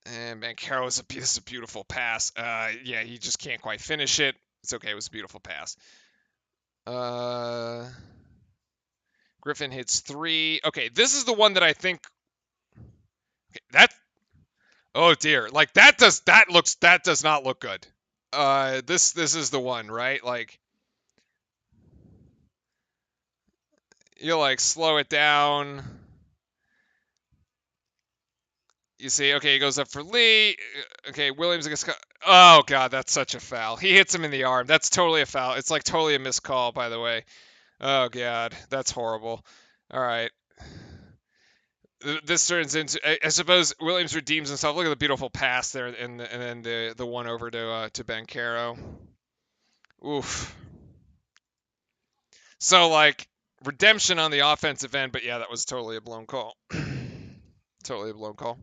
And Bancaro this is a beautiful pass. Yeah, he just can't quite finish it. It's okay. It was a beautiful pass. Griffin hits 3. Okay, this is the one that I think. Okay, oh dear. Like, that does not look good. This is the one, right? Like, you, like, slow it down. You see, okay, he goes up for Lee. Okay, Williams against. Oh god, that's such a foul. He hits him in the arm. That's totally a foul. It's like totally a missed call, by the way. Oh god, that's horrible. All right. This turns into. I suppose Williams redeems himself. Look at the beautiful pass there, and then the one over to Bancaro. Oof. So, like, redemption on the offensive end, but yeah, that was totally a blown call. Totally a blown call.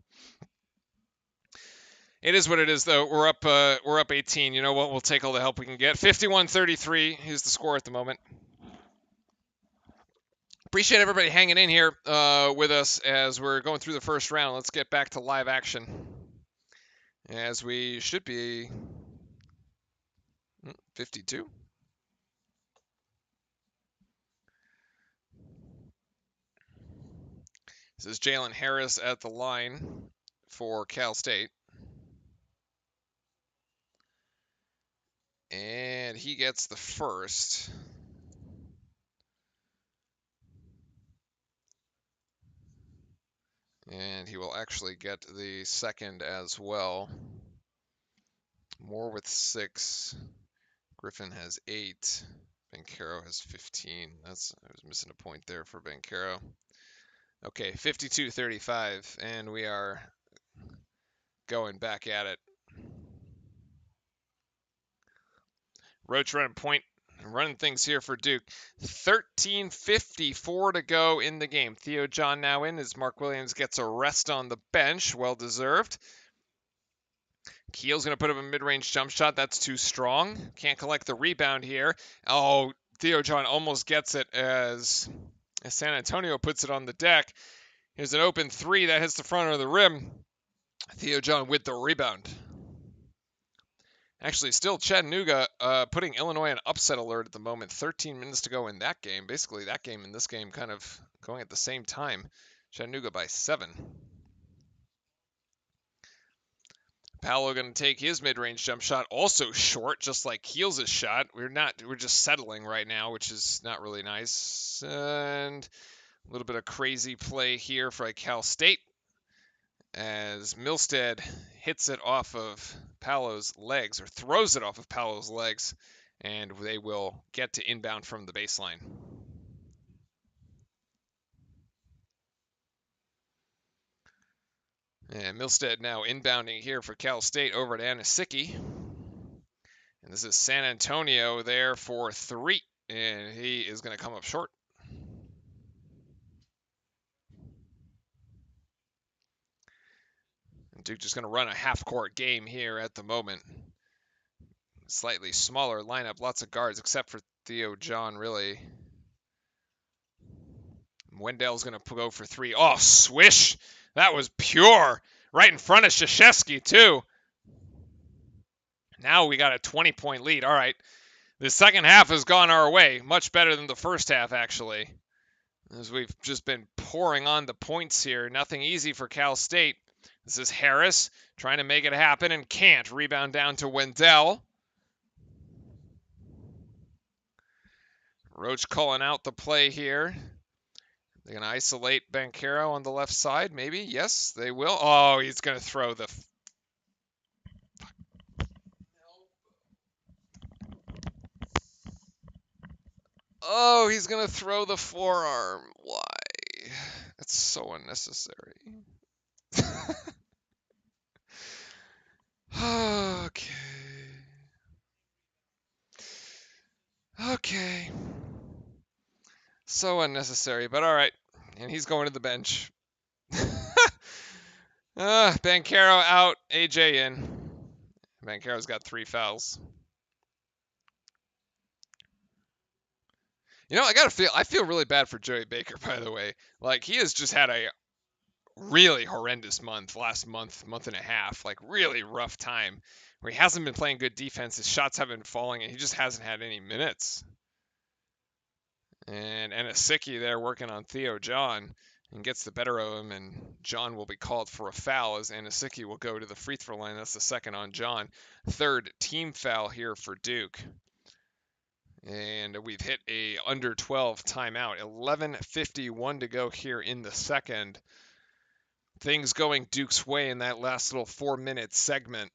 It is what it is, though. We're up 18. You know what? We'll take all the help we can get. 51-33 is the score at the moment. Appreciate everybody hanging in here with us as we're going through the first round. Let's get back to live action, as we should be. 52. This is Jalen Harris at the line for Cal State. And he gets the first. And he will actually get the second as well. Moore with 6. Griffin has 8. Bancaro has 15. I was missing a point there for Bancaro. Okay, 52-35, and we are going back at it. Roach running point, running things here for Duke. 13:54 to go in the game. Theo John now in as Mark Williams gets a rest on the bench. Well deserved. Keel's going to put up a mid-range jump shot. That's too strong. Can't collect the rebound here. Oh, Theo John almost gets it as San Antonio puts it on the deck. Here's an open 3 that hits the front of the rim. Theo John with the rebound. Actually, still Chattanooga putting Illinois on upset alert at the moment. 13 minutes to go in that game. Basically, that game and this game kind of going at the same time. Chattanooga by 7. Paolo going to take his mid-range jump shot, also short, just like Keels' shot. We're just settling right now, which is not really nice. And a little bit of crazy play here for Cal State, as Milstead hits it off of Paolo's legs, or throws it off of Paolo's legs, and they will get to inbound from the baseline. And Milstead now inbounding here for Cal State over at Anisiki. And this is San Antonio there for 3, and he is going to come up short. Duke just going to run a half-court game here at the moment. Slightly smaller lineup, lots of guards, except for Theo John, really. Wendell's going to go for three. Oh, swish. That was pure. Right in front of Krzyzewski, too. Now we got a 20-point lead. All right. The second half has gone our way. Much better than the first half, actually. As we've just been pouring on the points here. Nothing easy for Cal State. This is Harris trying to make it happen and can't. Rebound down to Wendell. Roach calling out the play here. They're going to isolate Banchero on the left side, maybe? Yes, they will. Oh, he's going to throw the... Oh, he's going to throw the forearm. Why? It's so unnecessary. Okay. Okay. So unnecessary, but all right. And he's going to the bench. Banchero out, AJ in. Banchero's got 3 fouls. You know, I feel really bad for Joey Baker, by the way. Like, he has just had a really horrendous last month and a half. Like, really rough time where he hasn't been playing good defense. His shots haven't been falling, and he just hasn't had any minutes. And Asicki there working on Theo John and gets the better of him, and John will be called for a foul as Anasicki will go to the free throw line. That's the second on John. Third team foul here for Duke. And we've hit a under 12 timeout. 11:51 to go here in the second. Things going Duke's way in that last little 4-minute segment.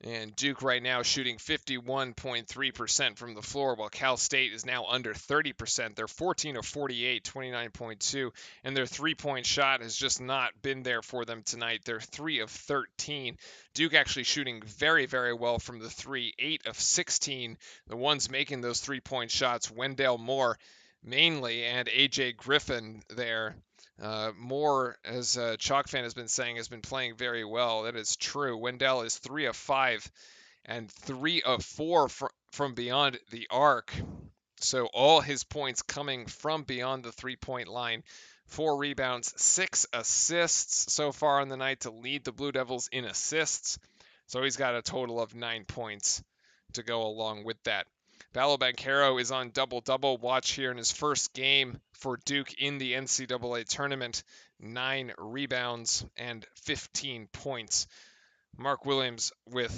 And Duke right now shooting 51.3% from the floor, while Cal State is now under 30%. They're 14 of 48, 29.2, and their three-point shot has just not been there for them tonight. They're 3 of 13. Duke actually shooting very, very well from the three, 8 of 16. The ones making those three-point shots, Wendell Moore mainly, and AJ Griffin there. Moore, as Chalk fan has been saying, has been playing very well. That is true. Wendell is 3 of 5 and 3 of 4 from beyond the arc. So all his points coming from beyond the three-point line. 4 rebounds, 6 assists so far on the night to lead the Blue Devils in assists. So he's got a total of 9 points to go along with that. Paolo Banchero is on double-double watch here in his first game for Duke in the NCAA tournament. 9 rebounds and 15 points. Mark Williams with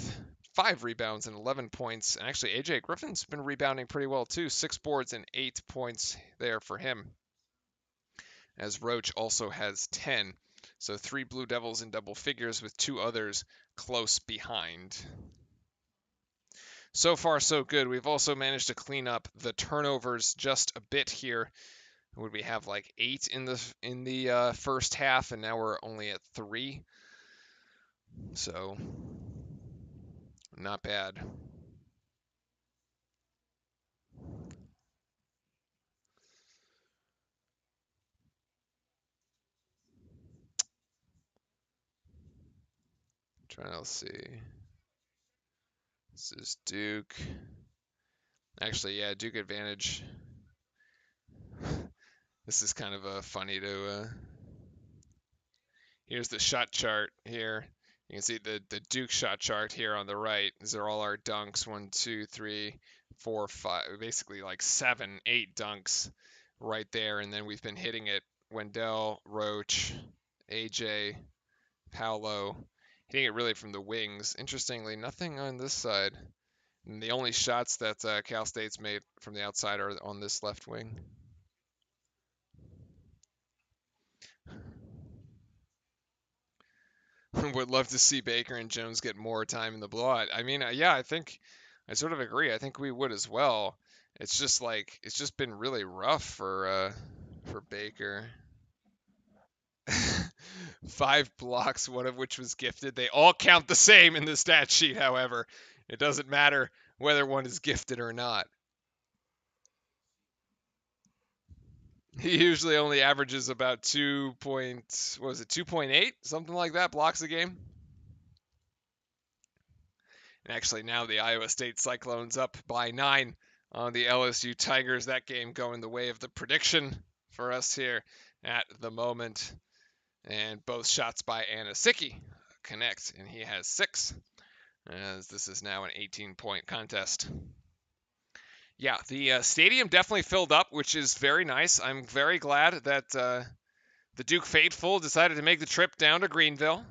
5 rebounds and 11 points. And actually, AJ Griffin's been rebounding pretty well too. 6 boards and 8 points there for him. As Roach also has 10. So 3 Blue Devils in double figures with 2 others close behind. So far, so good. We've also managed to clean up the turnovers just a bit here. Would we have like 8 in the first half, and now we're only at 3. So not bad. Trying to see. This is Duke. Actually, yeah, Duke advantage. This is kind of funny to. Here's the shot chart here. You can see the Duke shot chart here on the right. These are all our dunks. 1, 2, 3, 4, 5. Basically like 7, 8 dunks right there. And then we've been hitting it. Wendell, Roach, AJ, Paolo. Hitting it really from the wings. Interestingly, nothing on this side. And the only shots that Cal State's made from the outside are on this left wing. Would love to see Baker and Jones get more time in the blowout. I mean, yeah, I think I sort of agree. I think we would as well. It's just like it's just been really rough for Baker. 5 blocks, one of which was gifted. They all count the same in the stat sheet, however. It doesn't matter whether one is gifted or not. He usually only averages about 2.8? Something like that, blocks a game. And actually, now the Iowa State Cyclones up by 9 on the LSU Tigers. That game going the way of the prediction for us here at the moment. And both shots by Anasicki connect, and he has 6, as this is now an 18-point contest. Yeah, the stadium definitely filled up, which is very nice. I'm very glad that the Duke faithful decided to make the trip down to Greenville.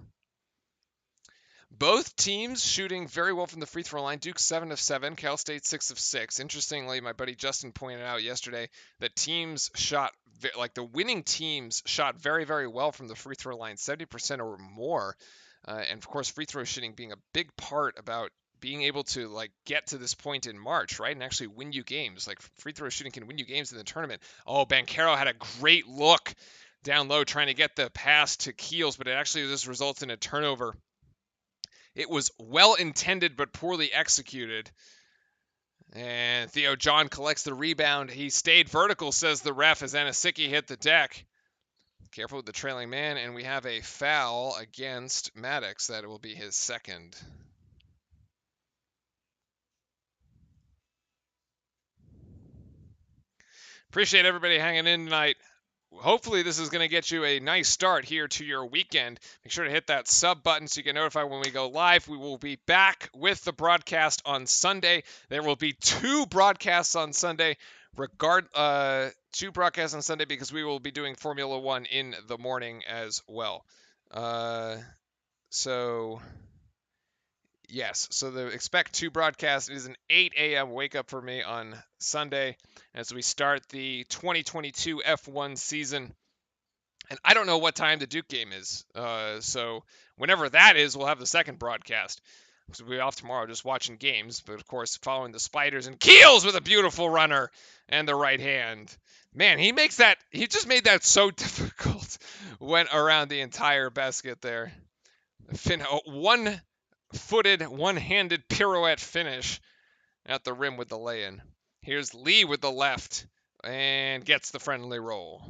Both teams shooting very well from the free throw line. Duke 7 of 7, Cal State 6 of 6. Interestingly, my buddy Justin pointed out yesterday that teams shot, like the winning teams shot very, very well from the free throw line, 70% or more. And of course, free throw shooting being a big part about being able to like get to this point in March, right? And actually win you games. Like free throw shooting can win you games in the tournament. Oh, Banchero had a great look down low trying to get the pass to Keels, but it actually just results in a turnover. It was well intended but poorly executed. And Theo John collects the rebound. He stayed vertical, says the ref, as Anasicki hit the deck. Careful with the trailing man, and we have a foul against Maddox. That will be his second. Appreciate everybody hanging in tonight. Hopefully this is going to get you a nice start here to your weekend. Make sure to hit that sub button so you get notified when we go live. We will be back with the broadcast on Sunday. There will be 2 broadcasts on Sunday. 2 broadcasts on Sunday because we will be doing Formula 1 in the morning as well. Yes, so expect 2 broadcasts. It is an 8 a.m. wake up for me on Sunday as we start the 2022 F1 season. And I don't know what time the Duke game is. So whenever that is, we'll have the second broadcast. So we'll be off tomorrow just watching games, but of course following the Spiders, and Keels with a beautiful runner and the right hand. Man, he just made that so difficult. Went around the entire basket there. One-footed, one-handed pirouette finish at the rim with the lay-in. Here's Lee with the left and gets the friendly roll.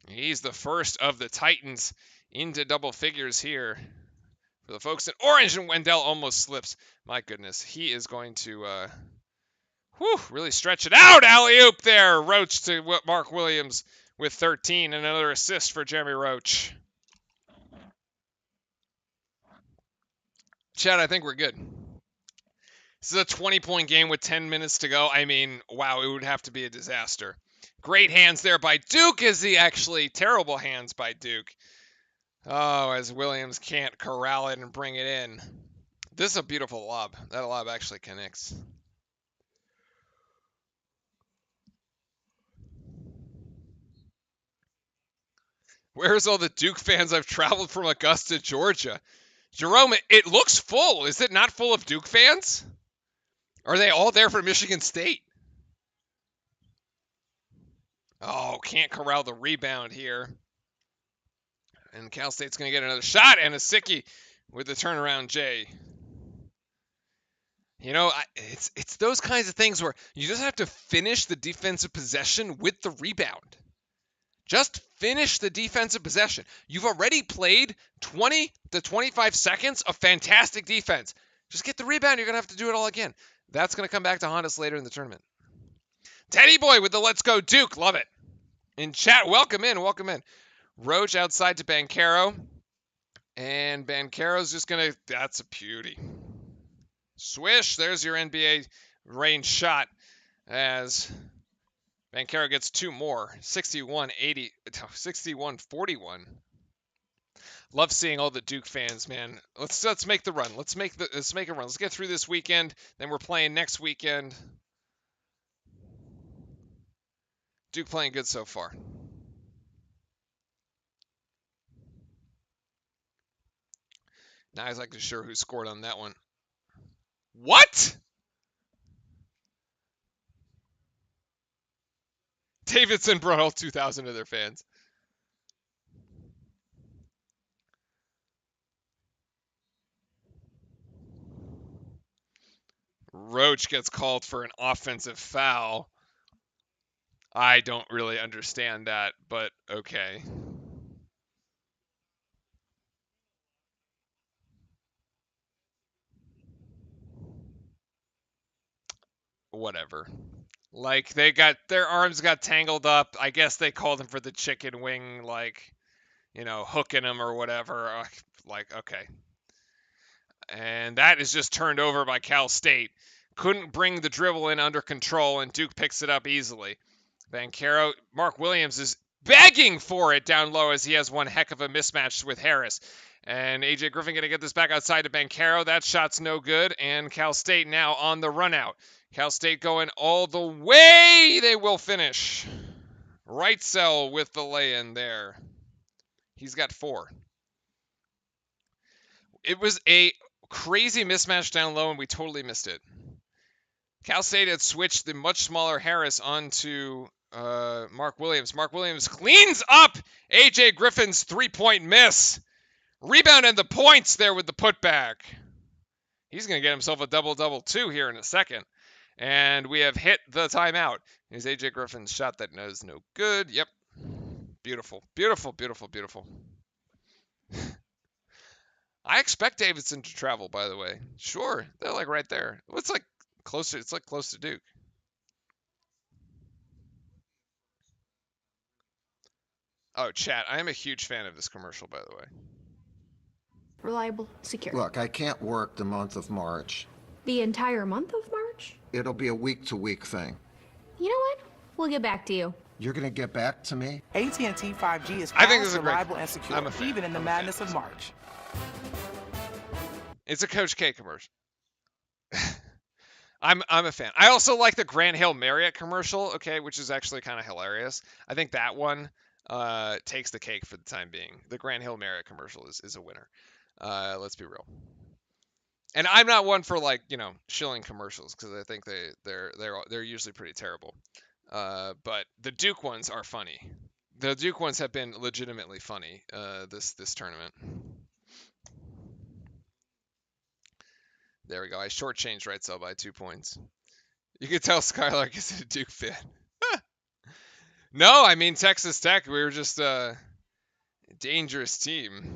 He's the first of the Titans into double figures here. For the folks in orange, and Wendell almost slips. My goodness, he is going to really stretch it out. Alley-oop there. Roach to Mark Williams with 13, and another assist for Jeremy Roach. Chad, I think we're good. This is a 20-point game with 10 minutes to go. I mean, wow, it would have to be a disaster. Great hands there by Duke. Terrible hands by Duke. Oh, as Williams can't corral it and bring it in. This is a beautiful lob. That lob actually connects. Where's all the Duke fans? I've traveled from Augusta, Georgia. Jerome, it looks full. Is it not full of Duke fans? Are they all there for Michigan State? Oh, can't corral the rebound here. And Cal State's going to get another shot. And Anasicki with the turnaround J. You know, it's those kinds of things where you just have to finish the defensive possession with the rebound. Just finish the defensive possession. You've already played 20 to 25 seconds of fantastic defense. Just get the rebound. You're going to have to do it all again. That's going to come back to haunt us later in the tournament. Teddy Boy with the Let's Go Duke. Love it. In chat, welcome in. Roach outside to Banchero. And Banchero's just going to... That's a beauty. Swish. There's your NBA range shot as Banchero gets 2 more. 61-41. Love seeing all the Duke fans, man. Let's make the run. Let's make a run. Let's get through this weekend. Then we're playing next weekend. Duke playing good so far. Not exactly sure who scored on that one. What? Davidson brought all 2,000 of their fans. Roach gets called for an offensive foul. I don't really understand that, but okay. Whatever. Like they got their arms got tangled up. I guess they called him for the chicken wing, like, hooking him or whatever. Like, okay. And that is just turned over by Cal State. Couldn't bring the dribble in under control, and Duke picks it up easily. Banchero, Mark Williams is begging for it down low as he has one heck of a mismatch with Harris. And AJ Griffin going to get this back outside to Banchero. That shot's no good, and Cal State now on the run out. Cal State going all the way. They will finish. Wrightsell with the lay-in there. He's got 4. It was a crazy mismatch down low, and we totally missed it. Cal State had switched the much smaller Harris onto Mark Williams. Mark Williams cleans up AJ Griffin's 3-point miss. Rebound and the points there with the putback. He's going to get himself a double-double too here in a second. And we have hit the timeout. Here's AJ Griffin's shot that is no good. Yep. Beautiful, beautiful, beautiful, beautiful. I expect Davidson to travel, by the way. Sure, they're like right there. It's like close to Duke. Oh, chat, I am a huge fan of this commercial, by the way. Reliable, secure. Look, I can't work the month of March. The entire month of March? It'll be a week-to-week thing. You know what? We'll get back to you. You're gonna get back to me? AT&T 5G is I think this fast, is great. reliable, and secure, I'm a fan. even in the madness of March. It's a Coach K commercial. I'm a fan. I also like the Grand Hill Marriott commercial, okay, which is actually kind of hilarious. I think that one takes the cake for the time being. The Grand Hill Marriott commercial is a winner. Let's be real. And I'm not one for shilling commercials because I think they're usually pretty terrible. But the Duke ones are funny. The Duke ones have been legitimately funny this tournament. There we go. I shortchanged Wrightsell by 2 points. You could tell Skylark is a Duke fan. No, I mean Texas Tech. We were just a dangerous team.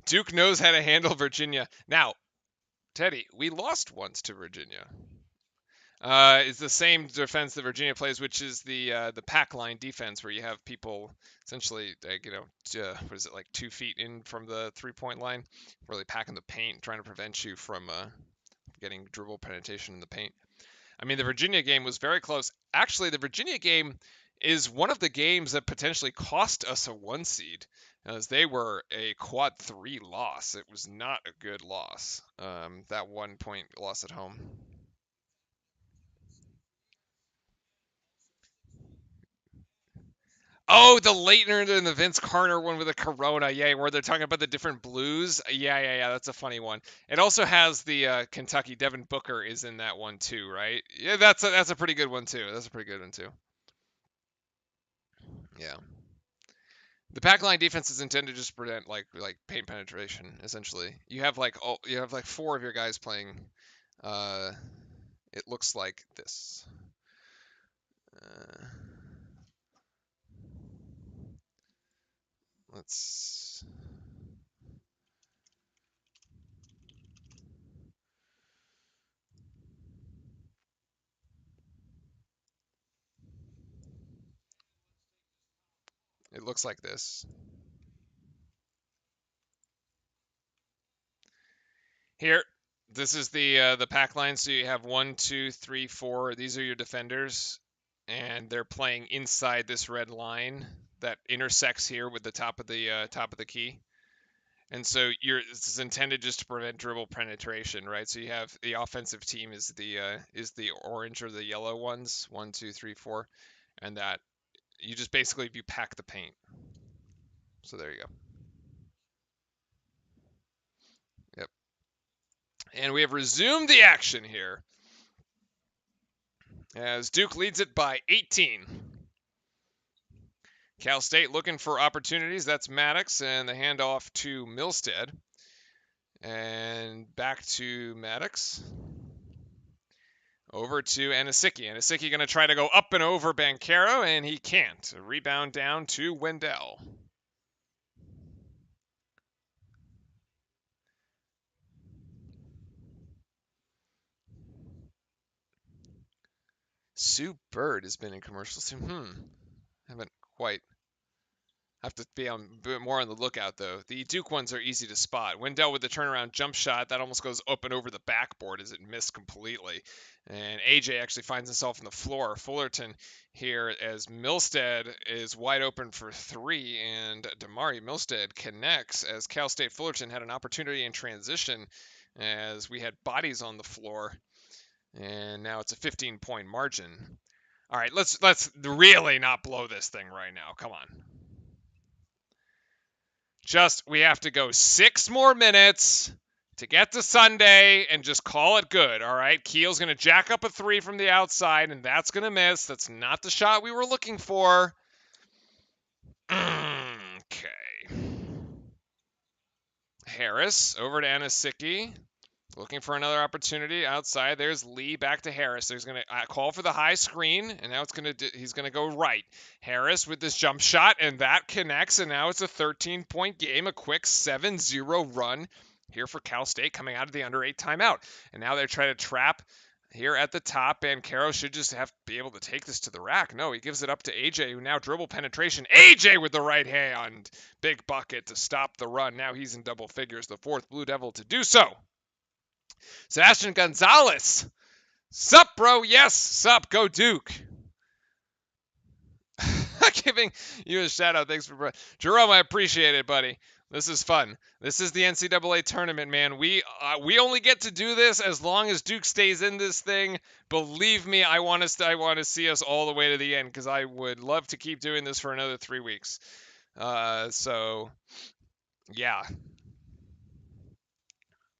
Duke knows how to handle Virginia. Now, Teddy, we lost once to Virginia. It's the same defense that Virginia plays, which is the pack line defense, where you have people essentially, what is it, like 2 feet in from the 3-point line, really packing the paint, trying to prevent you from getting dribble penetration in the paint. I mean, the Virginia game was very close. Actually, the Virginia game is one of the games that potentially cost us a 1 seed, as they were a quad 3 loss. It was not a good loss, that 1-point loss at home. Oh, the Leitner and the Vince Carter one with the Corona, yeah, where they're talking about the different blues. Yeah, that's a funny one. It also has the Kentucky. Devin Booker is in that one too, right? Yeah, that's a pretty good one too. That's a pretty good one too. Yeah. The pack line defense is intended to just prevent like paint penetration. Essentially, you have like 4 of your guys playing. It looks like this. Let's. It looks like this. Here, this is the pack line. So you have 1, 2, 3, 4. These are your defenders, and they're playing inside this red line that intersects here with the top of the key. And so this is intended just to prevent dribble penetration, right? So you have the offensive team is the orange or the yellow ones, 1, 2, 3, 4, and that you just basically you pack the paint. So there you go. Yep. And we have resumed the action here as Duke leads it by 18. Cal State looking for opportunities. That's Maddox, and the handoff to Milstead. And back to Maddox. Over to Anisiki. Anisiki going to try to go up and over Banchero, and he can't. A rebound down to Wendell. Sue Bird has been in commercials. Haven't quite. Have to be a bit more on the lookout, though. The Duke ones are easy to spot. Wendell with the turnaround jump shot. That almost goes up and over the backboard as it missed completely. And AJ actually finds himself on the floor. Fullerton here as Milstead is wide open for three. And Damari Milstead connects as Cal State Fullerton had an opportunity in transition as we had bodies on the floor. And now it's a 15-point margin. All right, let's really not blow this thing right now. Come on. We have to go 6 more minutes to get to Sunday and just call it good, all right? Keel's going to jack up a 3 from the outside, and that's going to miss. That's not the shot we were looking for. Okay. Harris over to Anisiki. Looking for another opportunity outside. There's Lee back to Harris. There's going to call for the high screen, and now he's going to go right. Harris with this jump shot, and that connects, and now it's a 13-point game, a quick 7-0 run here for Cal State coming out of the under 8 timeout. And now they're trying to trap here at the top, and Caro should just be able to take this to the rack. No, he gives it up to AJ, who now dribble penetration. AJ with the right hand. Big bucket to stop the run. Now he's in double figures, the 4th Blue Devil to do so. Sebastian Gonzalez. Sup, bro? Yes. Sup. Go Duke. Giving you a shout out. Thanks for Jerome. I appreciate it, buddy. This is fun. This is the NCAA tournament, man. We only get to do this as long as Duke stays in this thing. Believe me, I want to see us all the way to the end because I would love to keep doing this for another 3 weeks. So, yeah.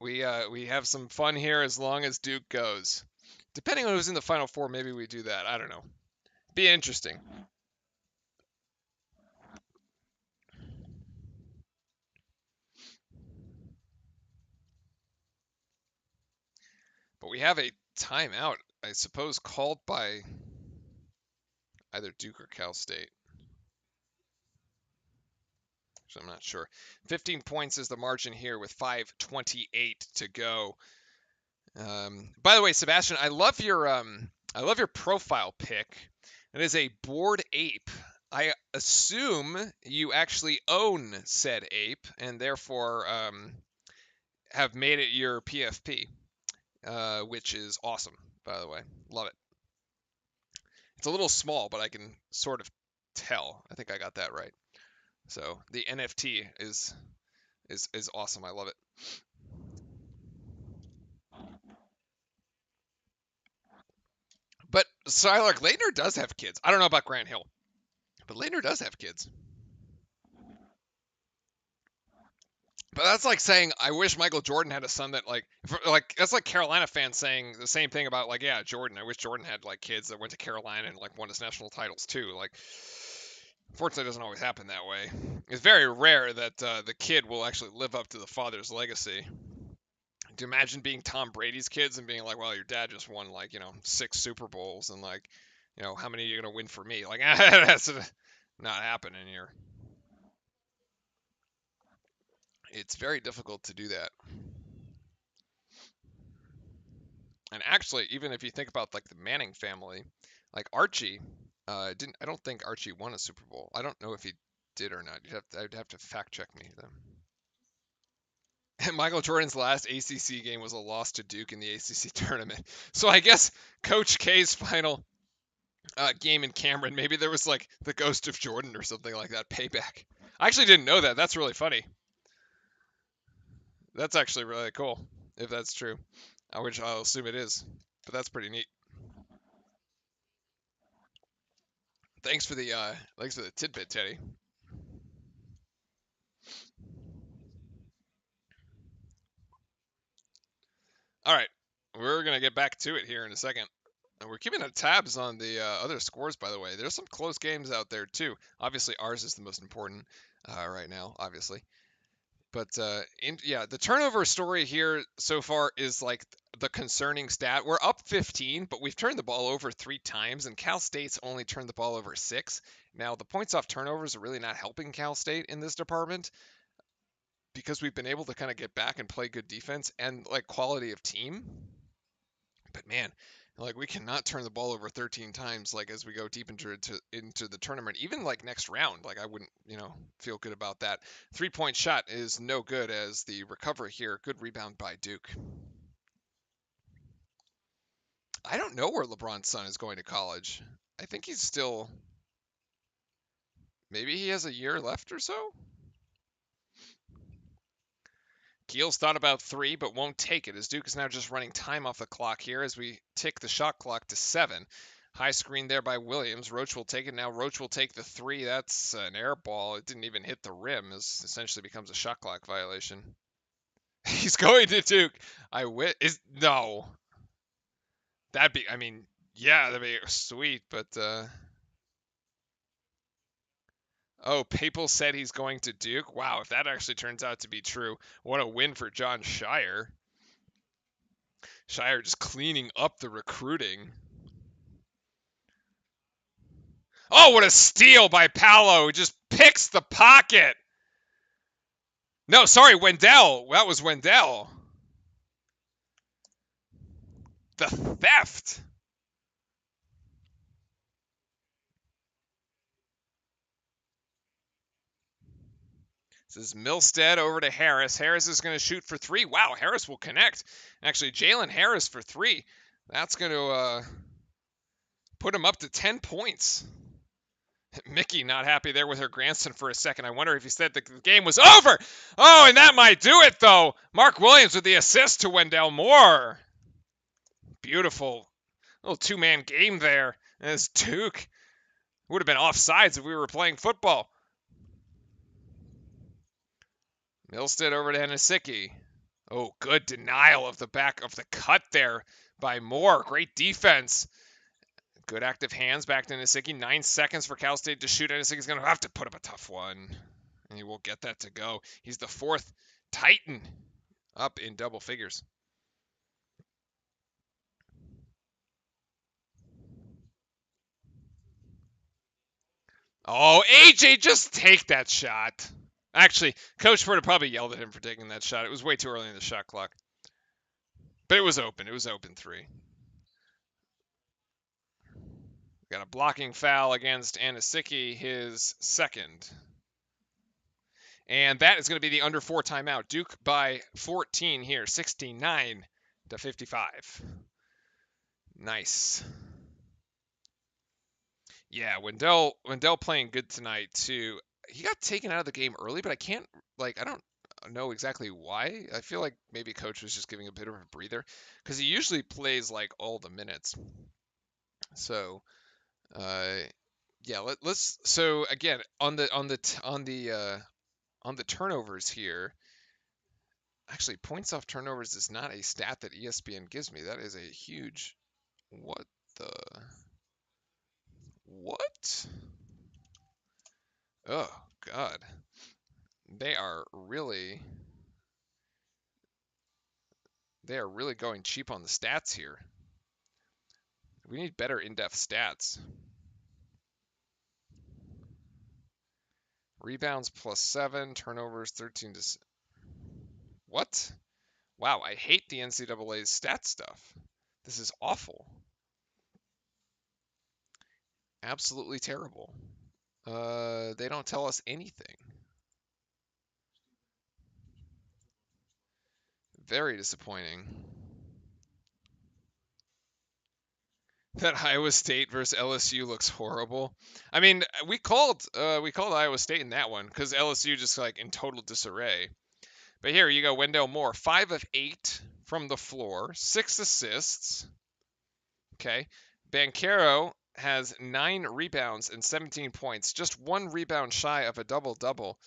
We have some fun here as long as Duke goes. Depending on who's in the Final Four, maybe we do that. I don't know. Be interesting. But we have a timeout, I suppose, called by either Duke or Cal State. So I'm not sure. 15 points is the margin here with 5:28 to go. By the way, Sebastian, I love your profile pic. It is a Bored Ape. I assume you actually own said ape and therefore have made it your PFP, which is awesome, by the way. Love it. It's a little small, but I can sort of tell. I think I got that right. So the NFT is awesome. I love it. But Siler Leitner does have kids. I don't know about Grant Hill, but Leitner does have kids. But that's like saying I wish Michael Jordan had a son that like that's like Carolina fans saying the same thing about like yeah Jordan. I wish Jordan had like kids that went to Carolina and like won his national titles too. Like, unfortunately, it doesn't always happen that way. It's very rare that the kid will actually live up to the father's legacy. Do you imagine being Tom Brady's kids and being like, well, your dad just won like 6 Super Bowls and like how many are you gonna win for me? Like that's not happening here. It's very difficult to do that. And actually, even if you think about like the Manning family, like Archie, I don't think Archie won a Super Bowl. I don't know if he did or not. I'd have to fact check me then. And Michael Jordan's last ACC game was a loss to Duke in the ACC tournament. So I guess Coach K's final game in Cameron, maybe there was like the ghost of Jordan or something like that. Payback. I actually didn't know that. That's really funny. That's actually really cool, if that's true. Which I'll assume it is. But that's pretty neat. Thanks for the tidbit, Teddy. All right, we're gonna get back to it here in a second. And we're keeping tabs on the other scores, by the way. There's some close games out there too. Obviously, ours is the most important right now. Obviously, But yeah, the turnover story here so far is like the concerning stat. We're up 15, but we've turned the ball over 3 times, and Cal State's only turned the ball over 6. Now, the points off turnovers are really not helping Cal State in this department because we've been able to kind of get back and play good defense and like quality of team. But man, like we cannot turn the ball over 13 times like as we go deep into the tournament. Even like next round, like I wouldn't, feel good about that. 3-point shot is no good as the recovery here. Good rebound by Duke. I don't know where LeBron's son is going to college. I think he's still, maybe he has a year left or so. Keels thought about 3, but won't take it, as Duke is now just running time off the clock here as we tick the shot clock to 7. High screen there by Williams. Roach will take it now. Roach will take the 3. That's an air ball. It didn't even hit the rim. This essentially becomes a shot clock violation. He's going to Duke. No. That'd be, yeah, that'd be sweet, but oh, Papal said he's going to Duke. Wow, if that actually turns out to be true, what a win for John Shire. Shire just cleaning up the recruiting. Oh, what a steal by Paolo. He just picks the pocket. No, sorry, Wendell. That was Wendell. The theft. This is Milstead over to Harris. Harris is going to shoot for 3. Wow, Harris will connect. Actually, Jalen Harris for 3. That's going to put him up to 10 points. Mickey not happy there with her grandson for a second. I wonder if he said the game was over. Oh, and that might do it, though. Mark Williams with the assist to Wendell Moore. Beautiful little two-man game there. As Duke would have been offsides if we were playing football. Milstead over to Henesicki. Oh, good denial of the back of the cut there by Moore. Great defense. Good active hands back to Henesicki. 9 seconds for Cal State to shoot. Henesicki's going to have to put up a tough one. And he will get that to go. He's the 4th Titan up in double figures. Oh, AJ, just take that shot. Actually, Coach Ford probably yelled at him for taking that shot. It was way too early in the shot clock. But it was open. It was open 3. Got a blocking foul against Henesicki, his 2nd. And that is going to be the under 4 timeout. Duke by 14 here, 69 to 55. Nice. Yeah, Wendell playing good tonight too. He got taken out of the game early, but I don't know exactly why. I feel like maybe coach was just giving a bit of a breather because he usually plays like all the minutes. So, yeah, let's. So again, on the turnovers here. Actually, points off turnovers is not a stat that ESPN gives me. That is a huge. What? Oh, God. They are really going cheap on the stats here. We need better in-depth stats. Rebounds +7, turnovers 13 to... What? Wow, I hate the NCAA's stat stuff. This is awful. Absolutely terrible. They don't tell us anything. Very disappointing. That Iowa State versus LSU looks horrible. I mean, we called Iowa State in that one because LSU just like in total disarray. But here you go, Wendell Moore, 5 of 8 from the floor, 6 assists. Okay, Banchero has 9 rebounds and 17 points, just 1 rebound shy of a double-double.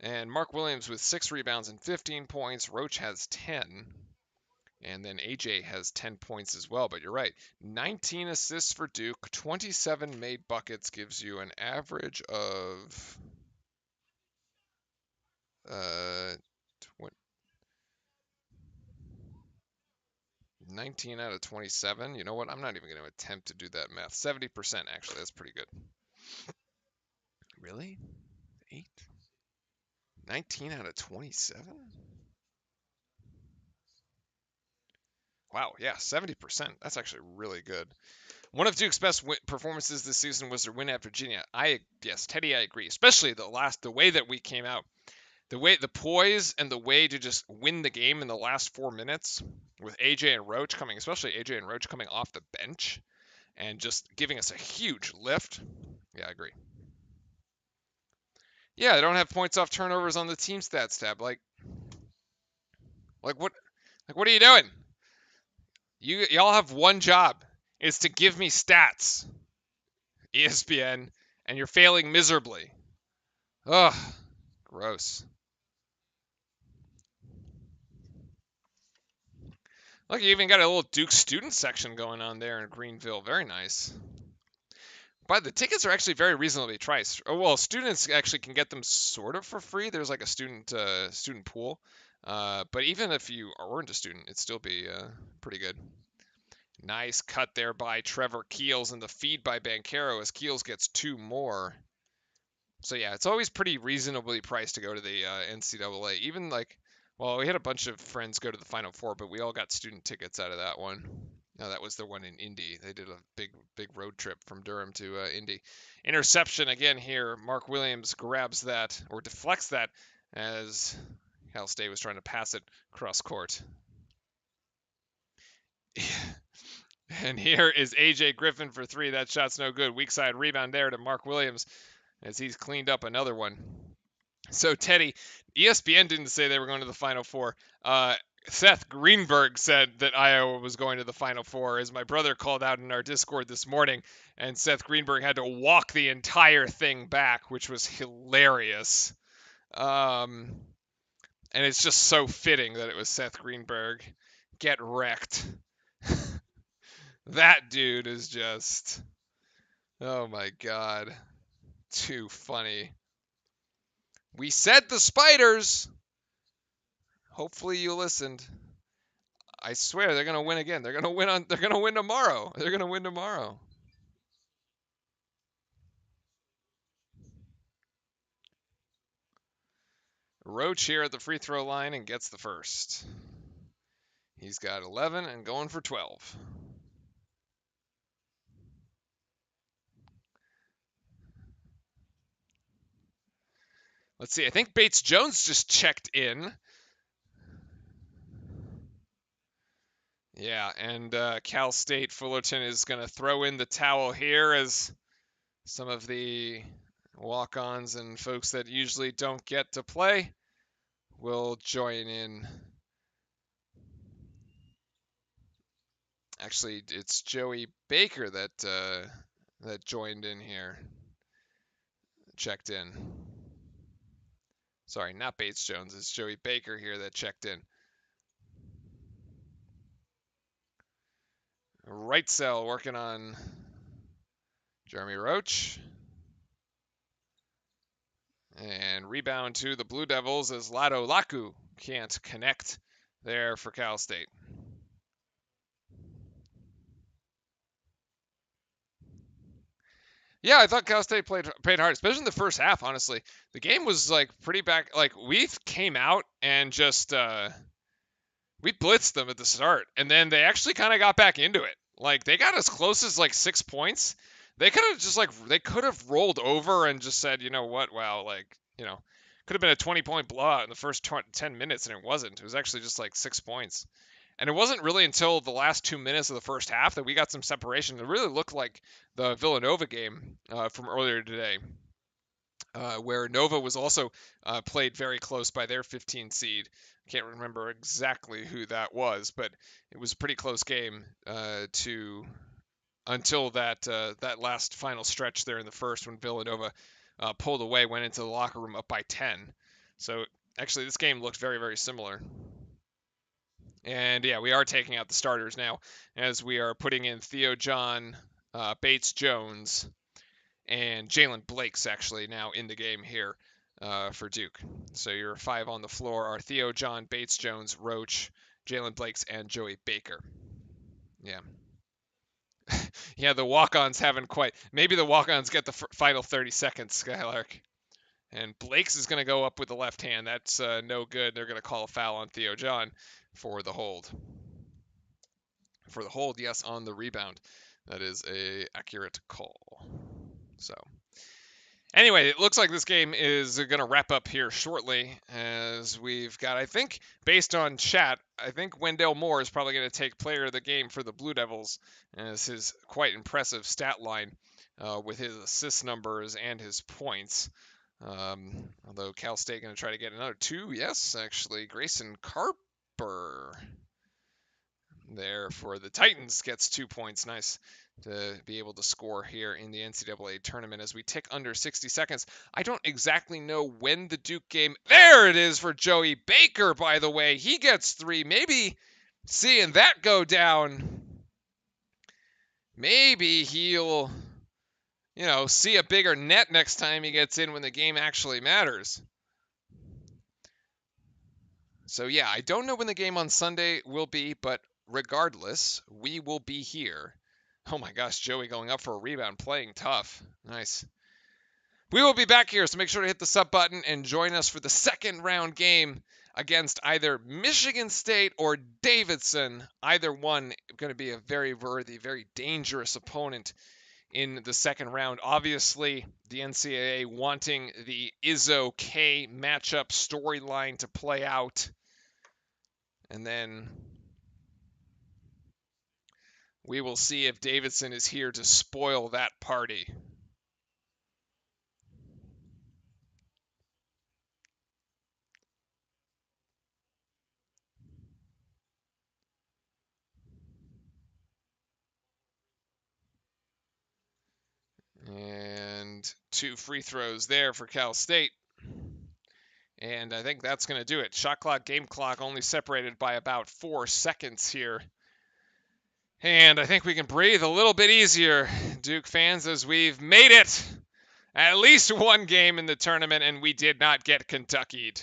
And Mark Williams with 6 rebounds and 15 points. Roach has 10. And then AJ has 10 points as well. But you're right, 19 assists for Duke, 27 made buckets gives you an average of 19 out of 27. You know what? I'm not even going to attempt to do that math. 70%, actually. That's pretty good. Really? 8? 19 out of 27? Wow, yeah, 70%. That's actually really good. One of Duke's best performances this season was their win at Virginia. Yes, Teddy, I agree. Especially the way that we came out. The poise and the way to just win the game in the last 4 minutes with AJ and Roach coming, especially AJ and Roach coming off the bench and just giving us a huge lift. Yeah, I agree. Yeah, they don't have points off turnovers on the team stats tab. Like what are you doing? Y'all have one job. It's to give me stats. ESPN, and you're failing miserably. Ugh, gross. Look, you even got a little Duke student section going on there in Greenville. Very nice. But the tickets are actually very reasonably priced. Oh, well, students actually can get them sort of for free. There's like a student pool. But even if you weren't a student, it'd still be pretty good. Nice cut there by Trevor Keels, and the feed by Banchero as Keels gets 2 more. So yeah, it's always pretty reasonably priced to go to the NCAA. Even like, well, we had a bunch of friends go to the Final Four, but we all got student tickets out of that one. No, that was the one in Indy. They did a big road trip from Durham to Indy. Interception again here. Mark Williams grabs that or deflects that as Cal State was trying to pass it cross court. And here is AJ Griffin for 3. That shot's no good. Weak side rebound there to Mark Williams as he's cleaned up another one. So, Teddy, ESPN didn't say they were going to the Final Four. Seth Greenberg said that Iowa was going to the Final Four, as my brother called out in our Discord this morning, and Seth Greenberg had to walk the entire thing back, which was hilarious. And it's just so fitting that it was Seth Greenberg. Get wrecked. That dude is just, oh my God, too funny. We said the Spiders. Hopefully you listened. I swear they're gonna win again. They're gonna win tomorrow. They're gonna win tomorrow. Roach here at the free throw line and gets the first. He's got 11 and going for 12. Let's see. I think Bates Jones just checked in. Yeah, and Cal State Fullerton is going to throw in the towel here as some of the walk-ons and folks that usually don't get to play will join in. Actually, it's Joey Baker that joined in here, checked in. Sorry, not Bates Jones. It's Joey Baker here that checked in. Right cell working on Jeremy Roach. And rebound to the Blue Devils as Lado Laku can't connect there for Cal State. Yeah, I thought Cal State played hard, especially in the first half, honestly. The game was like pretty back. Like we came out and just we blitzed them at the start, and then they actually kind of got back into it. Like they got as close as like 6 points. They could have just they could have rolled over and just said, you know what, wow, could have been a 20-point blowout in the first 10 minutes, and it wasn't. It was actually just like 6 points. And it wasn't really until the last 2 minutes of the first half that we got some separation. It really looked like the Villanova game from earlier today, where Nova was also played very close by their 15 seed. I can't remember exactly who that was, but it was a pretty close game until that last final stretch there in the first when Villanova pulled away, went into the locker room up by 10. So actually this game looked very, very similar. And yeah, we are taking out the starters now as we are putting in Theo John, Bates Jones, and Jalen Blake's actually now in the game here for Duke. So your 5 on the floor are Theo John, Bates Jones, Roach, Jalen Blake's, and Joey Baker. Yeah. Yeah, the walk-ons haven't quite. Maybe the walk-ons get the final 30 seconds, Skylark. And Blake's is going to go up with the left hand. That's no good. They're going to call a foul on Theo John for the hold. For the hold, yes, on the rebound. That is a accurate call. So, anyway, it looks like this game is going to wrap up here shortly as we've got, I think, based on chat, I think Wendell Moore is probably going to take player of the game for the Blue Devils as his quite impressive stat line with his assist numbers and his points. Although Cal State going to try to get another 2. Yes, actually, Grayson Carper there for the Titans gets 2 points. Nice to be able to score here in the NCAA tournament as we tick under 60 seconds. I don't exactly know when the Duke game. There it is for Joey Baker, by the way. He gets 3. Maybe seeing that go down, maybe he'll, see a bigger net next time he gets in when the game actually matters. So, yeah, I don't know when the game on Sunday will be, but regardless, we will be here. Oh my gosh, Joey going up for a rebound, playing tough. Nice. We will be back here, so make sure to hit the sub button and join us for the second round game against either Michigan State or Davidson. Either one going to be a very worthy, very dangerous opponent in the second round. Obviously, the NCAA wanting the Izzo K matchup storyline to play out. And then we will see if Davidson is here to spoil that party. And 2 free throws there for Cal State. And I think that's going to do it. Shot clock, game clock only separated by about 4 seconds here. And I think we can breathe a little bit easier, Duke fans, as we've made it at least one game in the tournament, and we did not get Kentuckied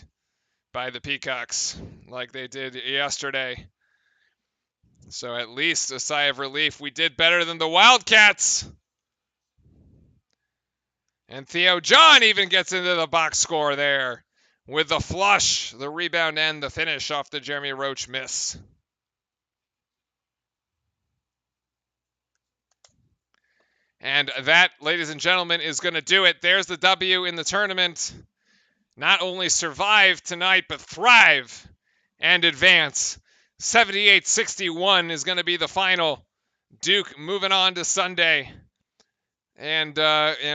by the Peacocks like they did yesterday. So at least a sigh of relief. We did better than the Wildcats. And Theo John even gets into the box score there with the flush, the rebound, and the finish off the Jeremy Roach miss. And that, ladies and gentlemen, is going to do it. There's the W in the tournament. Not only survive tonight, but thrive and advance. 78-61 is going to be the final. Duke moving on to Sunday. And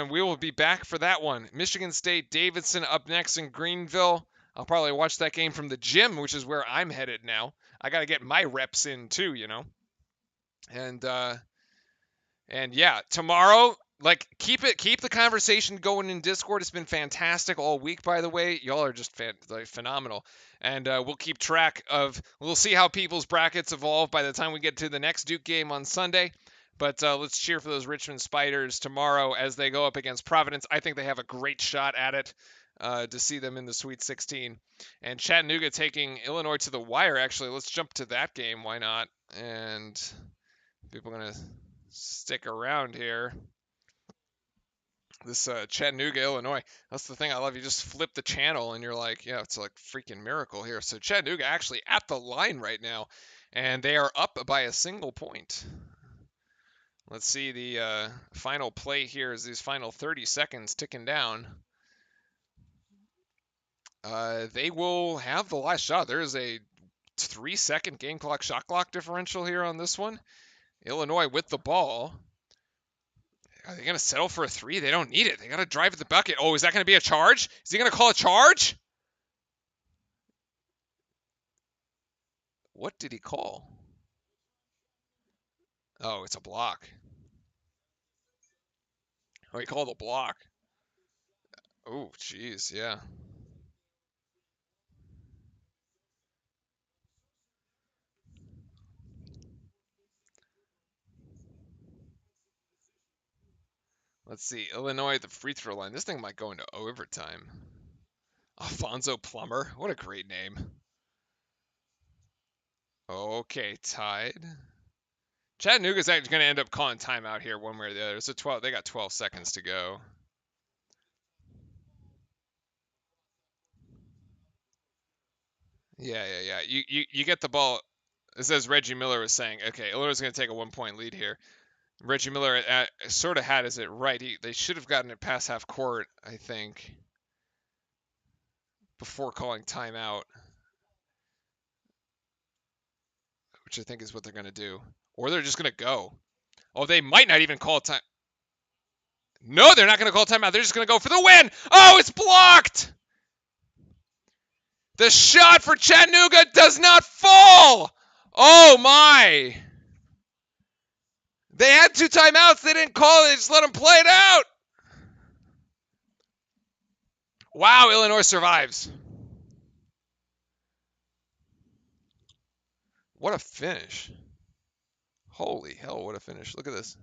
we will be back for that one. Michigan State, Davidson up next in Greenville. I'll probably watch that game from the gym, which is where I'm headed now. I got to get my reps in too, And yeah, tomorrow, keep the conversation going in Discord. It's been fantastic all week, by the way. Y'all are just phenomenal. And we'll see how people's brackets evolve by the time we get to the next Duke game on Sunday. But let's cheer for those Richmond Spiders tomorrow as they go up against Providence. I think they have a great shot at it to see them in the Sweet 16. And Chattanooga taking Illinois to the wire, actually. Let's jump to that game. Why not? And people are going to stick around here. This Chattanooga, Illinois. That's the thing I love. You just flip the channel and you're like, yeah, it's like freaking miracle here. So Chattanooga actually at the line right now. And they are up by a single point. Let's see the final play here as these final 30 seconds ticking down. They will have the last shot. There is a 3-second game clock shot clock differential here on this one. Illinois with the ball. Are they going to settle for a 3? They don't need it. They got to drive at the bucket. Oh, is that going to be a charge? Is he going to call a charge? What did he call? Oh, it's a block. Oh, he called a block. Oh, jeez, yeah. Let's see. Illinois at the free throw line. This thing might go into overtime. Alfonso Plummer. What a great name. Okay, tied. Chattanooga's actually going to end up calling timeout here one way or the other. It's a 12. They got 12 seconds to go. Yeah. You get the ball. It says Reggie Miller was saying, okay, Illinois is going to take a 1-point lead here. Reggie Miller sort of had it right. They should have gotten it past half court, I think, before calling timeout, which I think is what they're going to do. Or they're just going to go. Oh, they might not even call time. No, they're not going to call timeout. They're just going to go for the win. Oh, it's blocked. The shot for Chattanooga does not fall. Oh, my. They had 2 timeouts. They didn't call it. They just let them play it out. Wow, Illinois survives. What a finish. Holy hell, what a finish. Look at this.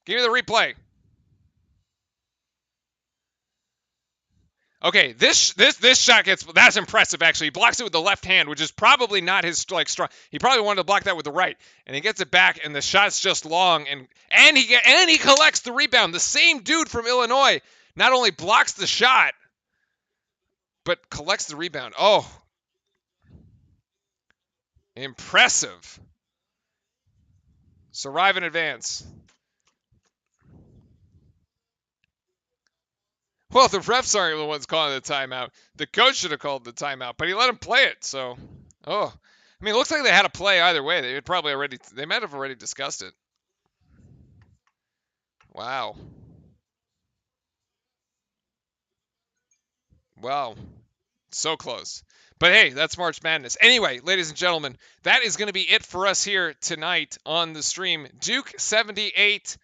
Give me the replay. Okay, this shot that's impressive actually. He blocks it with the left hand, which is probably not his strong. He probably wanted to block that with the right, and he gets it back, and the shot's just long, and he collects the rebound. The same dude from Illinois not only blocks the shot, but collects the rebound. Oh, impressive. Survive in advance. Well, the refs aren't the ones calling the timeout. The coach should have called the timeout, but he let him play it. So, I mean, it looks like they had a play either way. They might have already discussed it. Wow. Wow. So close. But hey, that's March Madness. Anyway, ladies and gentlemen, that is going to be it for us here tonight on the stream. Duke 78,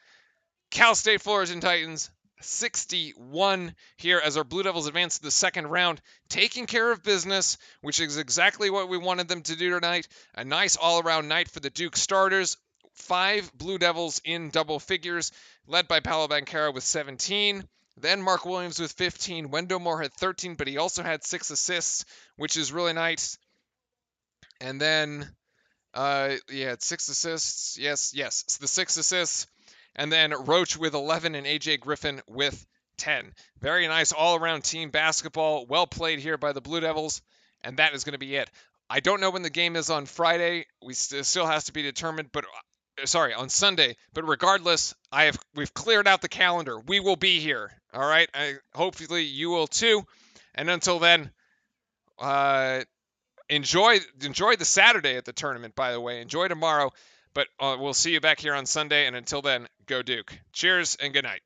Cal State Fullerton Titans 61 here as our Blue Devils advance to the second round, taking care of business, which is exactly what we wanted them to do tonight. A nice all-around night for the Duke starters. 5 Blue Devils in double figures, led by Paolo Banchero with 17. Then Mark Williams with 15. Wendell Moore had 13, but he also had 6 assists, which is really nice. And then, yeah, 6 assists. Yes, the 6 assists. And then Roach with 11 and AJ Griffin with 10. Very nice all-around team basketball. Well played here by the Blue Devils. And that is going to be it. I don't know when the game is on Friday. Still has to be determined, but on Sunday. But regardless, we've cleared out the calendar. We will be here. All right. Hopefully you will too. And until then, enjoy the Saturday at the tournament. By the way, enjoy tomorrow. But we'll see you back here on Sunday. And until then, go Duke. Cheers and good night.